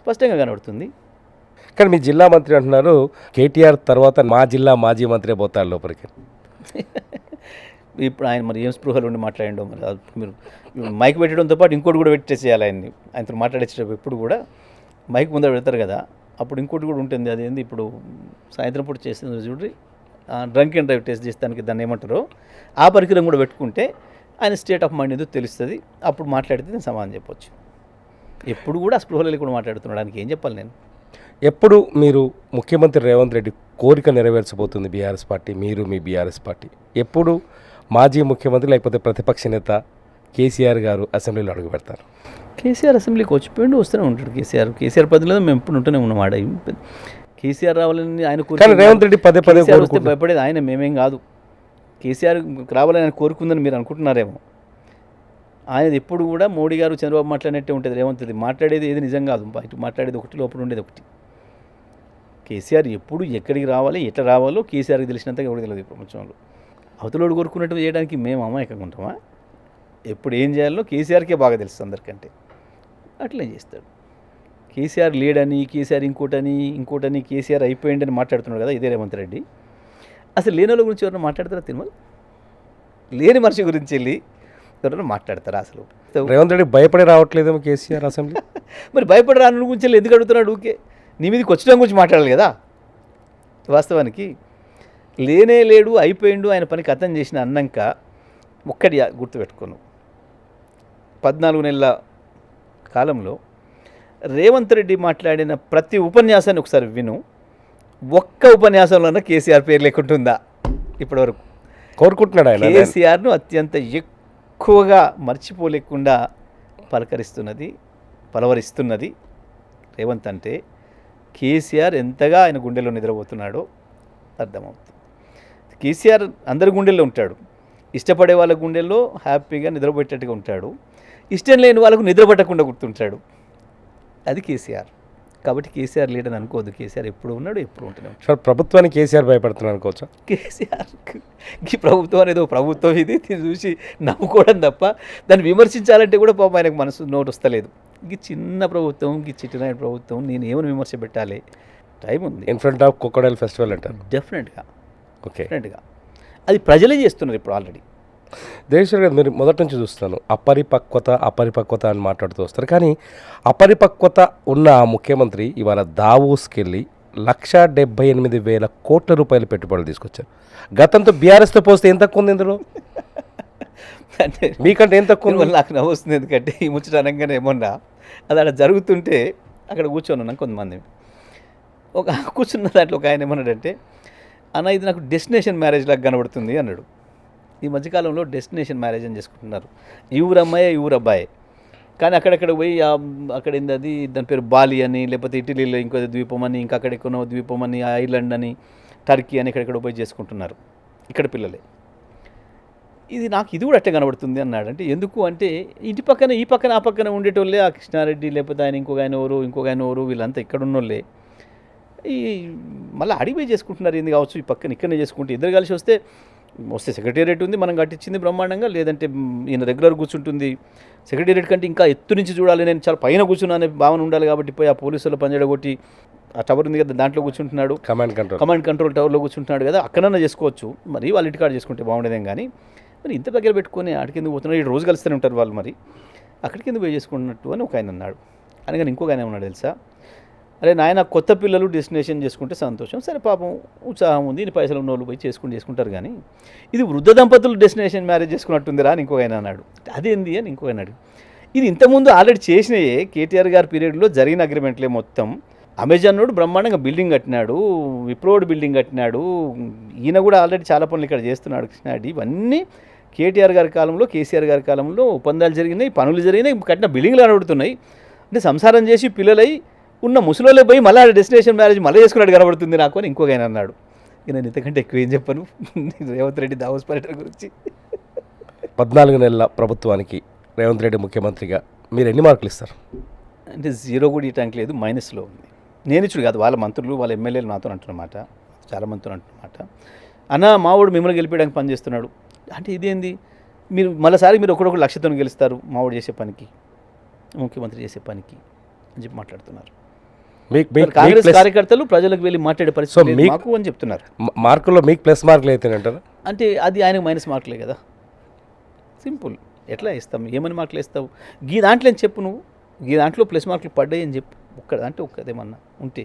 స్పష్టంగా కనబడుతుంది. కానీ మీ జిల్లా మంత్రి అంటున్నారు కేటీఆర్ తర్వాత మా జిల్లా మాజీ మంత్రి పోతారు లోపలికి. ఇప్పుడు ఆయన మరి ఏం స్పృహలు ఉండి మాట్లాడండో మరి. మీరు మైక్ పెట్టడంతో పాటు ఇంకోటి కూడా పెట్టేసేయాలి ఆయన్ని. ఆయనతో మాట్లాడేసేటప్పుడు ఎప్పుడు కూడా మైక్ ముందర పెడతారు కదా, అప్పుడు ఇంకోటి కూడా ఉంటుంది. అదేంది ఇప్పుడు సాయంత్రం పూట చేసిన చూడ్రి డ్రంక్ అండ్ డ్రైవ్ టెస్ట్ చేస్తానికి దాన్ని ఏమంటారో ఆ పరికరం కూడా పెట్టుకుంటే ఆయన స్టేట్ ఆఫ్ మైండ్ ఏదో తెలుస్తుంది. అప్పుడు మాట్లాడితే నేను సమాధానం చెప్పొచ్చు. ఎప్పుడు కూడా స్పృహలు కూడా మాట్లాడుతున్నాడు, ఆయనకి ఏం చెప్పాలి నేను? ఎప్పుడు మీరు ముఖ్యమంత్రి రేవంత్ రెడ్డి కోరిక నెరవేర్చబోతుంది బీఆర్ఎస్ పార్టీ, మీరు మీ బీఆర్ఎస్ పార్టీ ఎప్పుడు మాజీ ముఖ్యమంత్రి లేకపోతే ప్రతిపక్ష నేత కేసీఆర్ గారు అసెంబ్లీలో అడుగు పెడతారు? కేసీఆర్ అసెంబ్లీకి వచ్చిపోయిండు, వస్తూనే ఉంటాడు. కేసీఆర్ పదిలో మేము ఎప్పుడు ఉంటూనే ఉన్నాం. ఆడ కేసీఆర్ రావాలని ఆయన కానీ రేవంత్ రెడ్డి పదే పదే వస్తే భయపడేది ఆయన, మేమేం కాదు. కేసీఆర్ రావాలని ఆయన కోరుకుందని మీరు అనుకుంటున్నారేమో. ఆయనది ఎప్పుడు కూడా మోడీ గారు చంద్రబాబు మాట్లాడినట్టే ఉంటుంది. రేవంత్ రెడ్డి మాట్లాడేది ఏది నిజం కాదు, బయట మాట్లాడేది ఒకటి, లోపల ఉండేది ఒకటి. కేసీఆర్ ఎప్పుడు ఎక్కడికి రావాలి, ఎట్లా రావాలో కేసీఆర్కి తెలిసినంతగా ఎవరికి తెలియదు ఈ ప్రపంచంలో. అవతలోడు కోరుకున్నట్టు చేయడానికి మేము అమాయకంగా ఉంటామా? ఎప్పుడు ఏం చేయాలో కేసీఆర్కే బాగా తెలుస్తుంది అందరికంటే. అట్లే చేస్తాడు. కేసీఆర్ లేడని, కేసీఆర్ ఇంకోటని కేసీఆర్ అయిపోయిందని మాట్లాడుతున్నాడు కదా ఇదే రేవంత్ రెడ్డి. అసలు లేని వాళ్ళ గురించి ఎవరైనా మాట్లాడతారా తిరుమల? లేని మనిషి గురించి వెళ్ళి ఎవరైనా మాట్లాడతారా అసలు? రేవంత్ రెడ్డి భయపడి రావట్లేదేమో కేసీఆర్ అసెంబ్లీ. మరి భయపడి రాని గురించి వెళ్ళి ఎందుకు అడుగుతున్నాడు? ఊకే నీ మీదకి వచ్చిన గురించి మాట్లాడాలి కదా. వాస్తవానికి లేనే లేడు, అయిపోయిండు, ఆయన పని కథం చేసిన అన్నాక ఒక్కటి గుర్తుపెట్టుకోను. 14 నెలల కాలంలో రేవంత్ రెడ్డి మాట్లాడిన ప్రతి ఉపన్యాసాన్ని ఒకసారి విను. ఒక్క ఉపన్యాసంలోనే కేసీఆర్ పేరు లేకుంటుందా ఇప్పటివరకు? కోరుకుంటున్నాడు ఆయన. కేసీఆర్ను అత్యంత ఎక్కువగా మర్చిపోలేకుండా పలవరిస్తున్నది రేవంత్ అంటే కేసీఆర్ ఎంతగా ఆయన గుండెల్లో నిద్రపోతున్నాడో అర్థమవుతుంది. కేసీఆర్ అందరి గుండెల్లో ఉంటాడు. ఇష్టపడే వాళ్ళ గుండెల్లో హ్యాపీగా నిద్రపోయేటట్టుగా ఉంటాడు. ఇష్టం లేని వాళ్ళకు నిద్రపట్టకుండా గుర్తుంటాడు. అది కేసీఆర్. కాబట్టి కేసీఆర్ లేడని అనుకోవద్దు. కేసీఆర్ ఎప్పుడు ఉన్నాడు, ఎప్పుడు ఉంటున్నాడు. సార్ ప్రభుత్వానికి కేసీఆర్ భయపడుతున్నాడు అనుకోవచ్చా? కేసీఆర్ ఈ ప్రభుత్వం అనేది ప్రభుత్వం, ఇది చూసి నవ్వుకోవడం తప్ప దాన్ని విమర్శించాలంటే కూడా పాపం ఆయనకు మనసు నోటు వస్తలేదు. ఈ చిన్న ప్రభుత్వం, ఈ చిట్టినాయుడు ప్రభుత్వం, నేను ఏమని విమర్శ పెట్టాలి? టైం ఉంది. In front of crocodile festival అంటారు. డెఫినెట్గా. అది ప్రజలే చేస్తున్నారు ఇప్పుడు ఆల్రెడీ. దేశంలో మీరు మొదటి నుంచి చూస్తున్నాను అపరిపక్వత అని మాట్లాడుతూ వస్తారు. కానీ అపరిపక్వత ఉన్న ఆ ముఖ్యమంత్రి ఇవాళ దావోస్కి వెళ్ళి 1,78,000 కోట్ల రూపాయలు పెట్టుబడులు తీసుకొచ్చారు. గతంతో బీఆర్ఎస్తో పోస్తే ఏం తక్కువ ఉంది ఇందులో? అంటే మీకంటే ఏం తక్కువ ఉంది? వల్ల నాకు నవ్వు వస్తుంది, ఎందుకంటే ఈ ముచ్చట అనగానే ఏమన్నా అది అక్కడ జరుగుతుంటే అక్కడ కూర్చొని ఉన్నాం కొంతమంది. కూర్చున్న దాంట్లో ఒక ఆయన ఏమన్నాడంటే, అన్న ఇది నాకు డెస్టినేషన్ మ్యారేజ్ లాగా కనబడుతుంది అన్నాడు. ఈ మధ్యకాలంలో డెస్టినేషన్ మ్యారేజ్ అని చేసుకుంటున్నారు. ఈ ఊరు అమ్మాయి ఈ ఊరు అబ్బాయి, కానీ అక్కడక్కడ పోయి అక్కడ ఏంది అది దాని పేరు బాలి అని, లేకపోతే ఇటలీలో ఇంకో ద్వీపం అని, ఇంకా అక్కడెక్కడో ద్వీపం అని, ఐర్లాండ్ అని, టర్కీ అని ఎక్కడెక్కడ పోయి చేసుకుంటున్నారు ఇక్కడ పిల్లలే. ఇది నాకు ఇది కూడా అట్టే కనబడుతుంది అన్నాడు. అంటే ఎందుకు అంటే ఇంటి పక్కన ఈ పక్కన ఆ పక్కన ఉండేటోళ్ళే ఆ కృష్ణారెడ్డి, లేకపోతే ఆయన ఇంకొక ఆయన ఎవరు వీళ్ళంతా ఇక్కడ ఉన్నోళ్ళే ఈ మళ్ళీ అడిగిపోయి చేసుకుంటున్నారు. ఏంది కావచ్చు ఈ పక్కన ఇక్కడనే చేసుకుంటే ఇద్దరు కలిసి వస్తే సెక్రటేరియట్ ఉంది, మనం కట్టించింది బ్రహ్మాండంగా, లేదంటే ఈయన రెగ్యులర్ కూర్చుంటుంది. సెక్రటేరియట్ కంటే ఇంకా ఎత్తు నుంచి చూడాలి, నేను చాలా పైన కూర్చున్నానే భావన ఉండాలి కాబట్టి పోయి ఆ పోలీసుల పనిచేయగొట్టి ఆ టవర్ ఉంది కదా దాంట్లో కూర్చుంటున్నాడు, కమాండ్ కంట్రోల్ టవర్లో కూర్చుంటున్నాడు కదా, అక్కడన్నా చేసుకోవచ్చు. మరి వాళ్ళ ఇంటికాడ చేసుకుంటే బాగుండేదేం కానీ మరి ఇంత దగ్గర పెట్టుకొని ఆడికి ఎందుకు పోతున్నాడు, ఈ రోజు కలిస్తూనే ఉంటారు వాళ్ళు, మరి అక్కడికి ఎందుకు పోయి చేసుకుంటున్నట్టు అని ఒక ఆయన అన్నాడు. అనగానే ఇంకొక ఆయన ఉన్నాడు తెలుసా, అరే నాయన కొత్త పిల్లలు డెస్టినేషన్ చేసుకుంటే సంతోషం, సరే పాపం ఉత్సాహం ఉంది, ఇన్ని పైసలు ఉన్న వాళ్ళు పోయి చేసుకుంటారు, కానీ ఇది వృద్ధ దంపతులు డెస్టినేషన్ మ్యారేజ్ చేసుకున్నట్టుందిరా అని ఇంకొక ఆయన అన్నాడు. అదేంది అని ఇంకొక అన్నాడు. ఇది ఇంతకుముందు ఆల్రెడీ చేసినాయే కేటీఆర్ గారి పీరియడ్లో జరిగిన అగ్రిమెంట్లే మొత్తం. అమెజాన్ నోడు బ్రహ్మాండంగా బిల్డింగ్ కట్టినాడు, విప్రోడ్ బిల్డింగ్ కట్టినాడు, ఈయన కూడా ఆల్రెడీ చాలా పనులు ఇక్కడ చేస్తున్నాడు కృష్ణారెడ్డి. ఇవన్నీ కేటీఆర్ గారి కాలంలో కేసీఆర్ గారి కాలంలో ఒప్పందాలు జరిగినాయి, పనులు జరిగినాయి, కట్టిన బిల్డింగ్లు కనబడుతున్నాయి. అంటే సంసారం చేసి పిల్లలై ఉన్న ముసలోళ్ళే పోయి మళ్ళీ డెస్టినేషన్ మ్యారేజ్ మళ్ళీ చేసుకున్నట్టు కనబడుతుంది నాకు అని ఇంకొక ఆయన అన్నాడు. ఇక నేను ఇంతకంటే ఎక్కువ ఏం చెప్పను రేవంత్ రెడ్డి దావోస్ పర్యటన గురించి. 14 నెలల ప్రభుత్వానికి రేవంత్ రెడ్డి ముఖ్యమంత్రిగా మీరు ఎన్ని మార్కులు ఇస్తారు? అంటే 0 కూడా ఇటానికి లేదు, మైనస్లో ఉంది. నేను ఇచ్చుడు కాదు, వాళ్ళ మంత్రులు వాళ్ళ ఎమ్మెల్యేలు నాతో అంటున్నమాట, చాలా మంత్రులు అంటున్నమాట. అన్న మావాడు మిమ్మల్ని గెలిపించడానికి పనిచేస్తున్నాడు అంటే ఇదేంది, మీరు మళ్ళీసారి మీరు ఒకడొకరు లక్ష్యంతో గెలుస్తారు మావాడు చేసే పనికి, ముఖ్యమంత్రి చేసే పనికి అని చెప్పి మాట్లాడుతున్నారు. కాంగ్రెస్ కార్యకర్తలు ప్రజలకు వెళ్ళి మాట్లాడే పరిస్థితి మాకు అని చెప్తున్నారు. మార్కుల్లో మీకు ప్లస్ మార్కులు అయితే అంటారా? అంటే అది ఆయనకు మైనస్ మార్కులే కదా, సింపుల్. ఎట్లా ఇస్తాం, ఏమని మార్కులు ఇస్తావు? గీ దాంట్లో అని చెప్పు, నువ్వు గీ దాంట్లో ప్లస్ మార్కులు పడ్డాయి అని చెప్పు. అంటే ఒక్కదేమన్నా ఉంటే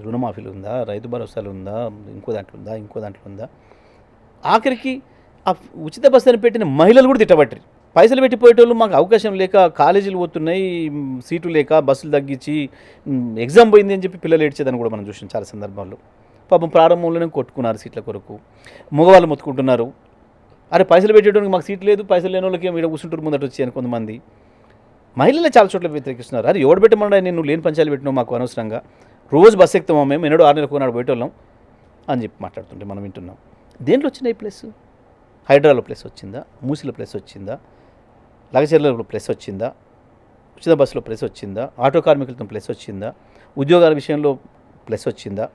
రుణమాఫీలు ఉందా, రైతు భరోసాలు ఉందా, ఇంకో దాంట్లో ఉందా? ఆఖరికి ఆ ఉచిత బస్సుని పెట్టిన మహిళలు కూడా తిట్టబట్టారు. పైసలు పెట్టిపోయేటోళ్ళు మాకు అవకాశం లేక, కాలేజీలు పోతున్నాయి, సీటు లేక, బస్సులు తగ్గించి ఎగ్జామ్ పోయింది అని చెప్పి పిల్లలు ఏడ్చేదని కూడా మనం చూసాం చాలా సందర్భాల్లో. పాపం ప్రారంభంలోనే కొట్టుకున్నారు సీట్ల కొరకు, మగవాళ్ళు మొత్తుకుంటున్నారు. అరే పైసలు పెట్టేటోనికి మాకు సీట్ లేదు, పైసలు లేని వాళ్ళకి ఇక్కడ కూర్చుంటారు ముందట వచ్చి అని కొంతమంది మహిళలే చాలా చోట్ల వ్యతిరేకిస్తున్నారు. అరే ఎవడు పెట్టమన్నా నేను లేని పంచాలు పెట్టినావు మాకు అనవసరంగా, రోజు బస్సు ఎక్కుతామా మేము, ఎన్నడూ 6 నెలలకు నాడు పోయేటోళ్ళం అని చెప్పి మాట్లాడుతుంటే మనం వింటున్నాం. దేంట్లో వచ్చినాయి ప్లస్? హైడ్రాలో ప్లస్ వచ్చిందా, మూసిలో ప్లస్ వచ్చిందా, లగచర్లలో ప్లస్ వచ్చిందా, ఉచిత బస్సులో ప్లస్ వచ్చిందా, ఆటో కార్మికులతో ప్లస్ వచ్చిందా, ఉద్యోగాల విషయంలో ప్లస్ వచ్చిందా?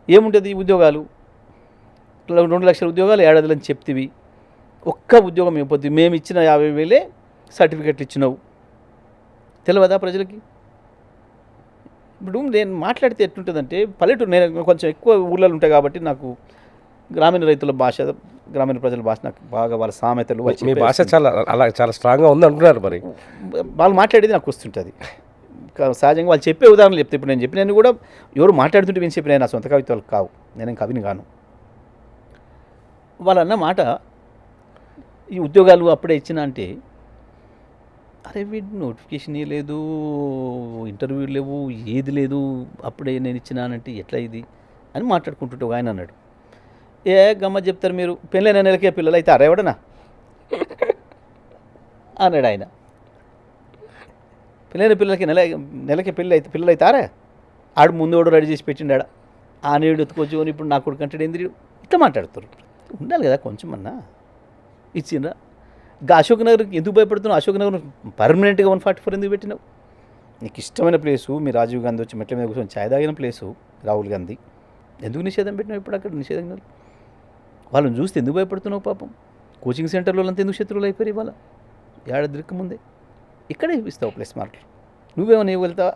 ఏముంటుంది ఉద్యోగాలు? 2 లక్షల ఉద్యోగాలు ఏడాదిలని చెప్తివి, ఒక్క ఉద్యోగం ఇవ్వద్దు, మేము ఇచ్చిన 50,000 సర్టిఫికెట్లు ఇచ్చినావు, తెలియదా ప్రజలకి? ఇప్పుడు నేను మాట్లాడితే ఎట్లుంటుందంటే, పల్లెటూరు, నేను కొంచెం ఎక్కువ ఊళ్ళలో ఉంటాయి కాబట్టి నాకు గ్రామీణ రైతుల భాష, గ్రామీణ ప్రజల భాష నాకు బాగా, వాళ్ళ సామెతలు, మీ భాష చాలా స్ట్రాంగ్గా ఉంది అంటున్నారు. మరి వాళ్ళు మాట్లాడేది నాకు వస్తుంటుంది సహజంగా. వాళ్ళు చెప్పే ఉదాహరణలు చెప్తే, ఇప్పుడు నేను చెప్పినవి కూడా ఎవరు మాట్లాడుతుంటే విని చెప్పిన నా సొంత కవిత్వాలు కావు, నేనేం కవిని కాను. వాళ్ళన్న మాట ఈ ఉద్యోగాలు అప్పుడే ఇచ్చిన అంటే, అరే వీడు నోటిఫికేషన్ లేదు, ఇంటర్వ్యూ లేవు, ఏది లేదు, అప్పుడే నేను ఇచ్చినానంటే ఎట్లా ఇది అని మాట్లాడుకుంటుంటే ఒక ఆయన అన్నాడు, ఏ గమ్మత్ చెప్తారు మీరు, పెళ్ళైన నెలకే పిల్లలు అయితే అరేవడనా అన్నాడు ఆయన. పెళ్ళైన పిల్లలకి నెలకి పిల్లలు అవుతారా? ఆడు ముందు రెడీ చేసి పెట్టిండాడ, ఆ నీడు ఎత్తుకొచ్చుకొని ఇప్పుడు నా కొడుకు అంటే ఏంది ఇట్లా మాట్లాడుతారు. ఉండాలి కదా కొంచెం అన్నా, ఇచ్చిండ్రా. ఇంకా అశోక్ నగర్కి ఎందుకు భయపడుతున్నావు? అశోక్ నగర్ పర్మనెంట్గా 144 ఎందుకు పెట్టినావు? నీకు ఇష్టమైన ప్లేసు, మీ రాజీవ్ గాంధీ వచ్చి మెట్ల మీద కూర్చొని ఛాయ్ తాగిన ప్లేసు, రాహుల్ గాంధీ, ఎందుకు నిషేధం పెట్టినావు? ఇప్పుడు అక్కడ నిషేధం వాళ్ళని చూస్తే ఎందుకు భయపడుతున్నావు? పాపం కోచింగ్ సెంటర్లో అంతా ఎందుకు శత్రువులు అయిపోయారు ఇవాళ, ఏడాది ముందే ఇక్కడే ఇస్తావు ప్లస్ మార్కులు, నువ్వేమో నీవు వెళ్తావా?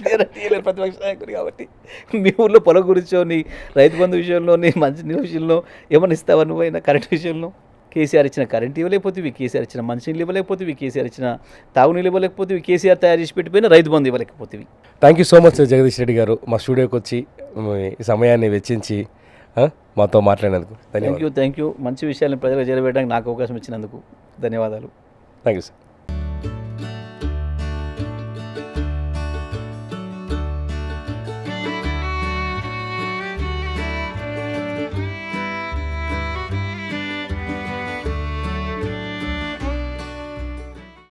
గ్యారంటీ ఇవ్వలేరు ప్రతిపక్ష నాయకుడు కాబట్టి. మీ ఊళ్ళో పొలం గురించో నీ రైతు బంధు విషయంలో నీ మంచి నీళ్ళ విషయంలో ఏమైనా ఇస్తావా నువ్వైనా కరెంట్ విషయంలో? కేసీఆర్ ఇచ్చిన కరెంట్ ఇవ్వలేకపోతే, కేసీఆర్ ఇచ్చిన మంచినీళ్ళు ఇవ్వలేకపోతే, కేసీఆర్ ఇచ్చిన తాగునీళ్ళు ఇవ్వలేకపోతే, కేసీఆర్ తయారు చేసి పెట్టిపోయిన రైతు బంధు ఇవ్వలేకపోతే. Thank you so much Jagadish Reddy garu, మా స్టూడియోకి వచ్చి ఈ సమయాన్ని వెచ్చించి మాతో మాట్లాడినందుకు ధన్యవాదాలు. Thank you. మంచి విషయాలను ప్రజలకు చేరవేయడానికి నాకు అవకాశం ఇచ్చినందుకు ధన్యవాదాలు. Thank you sir.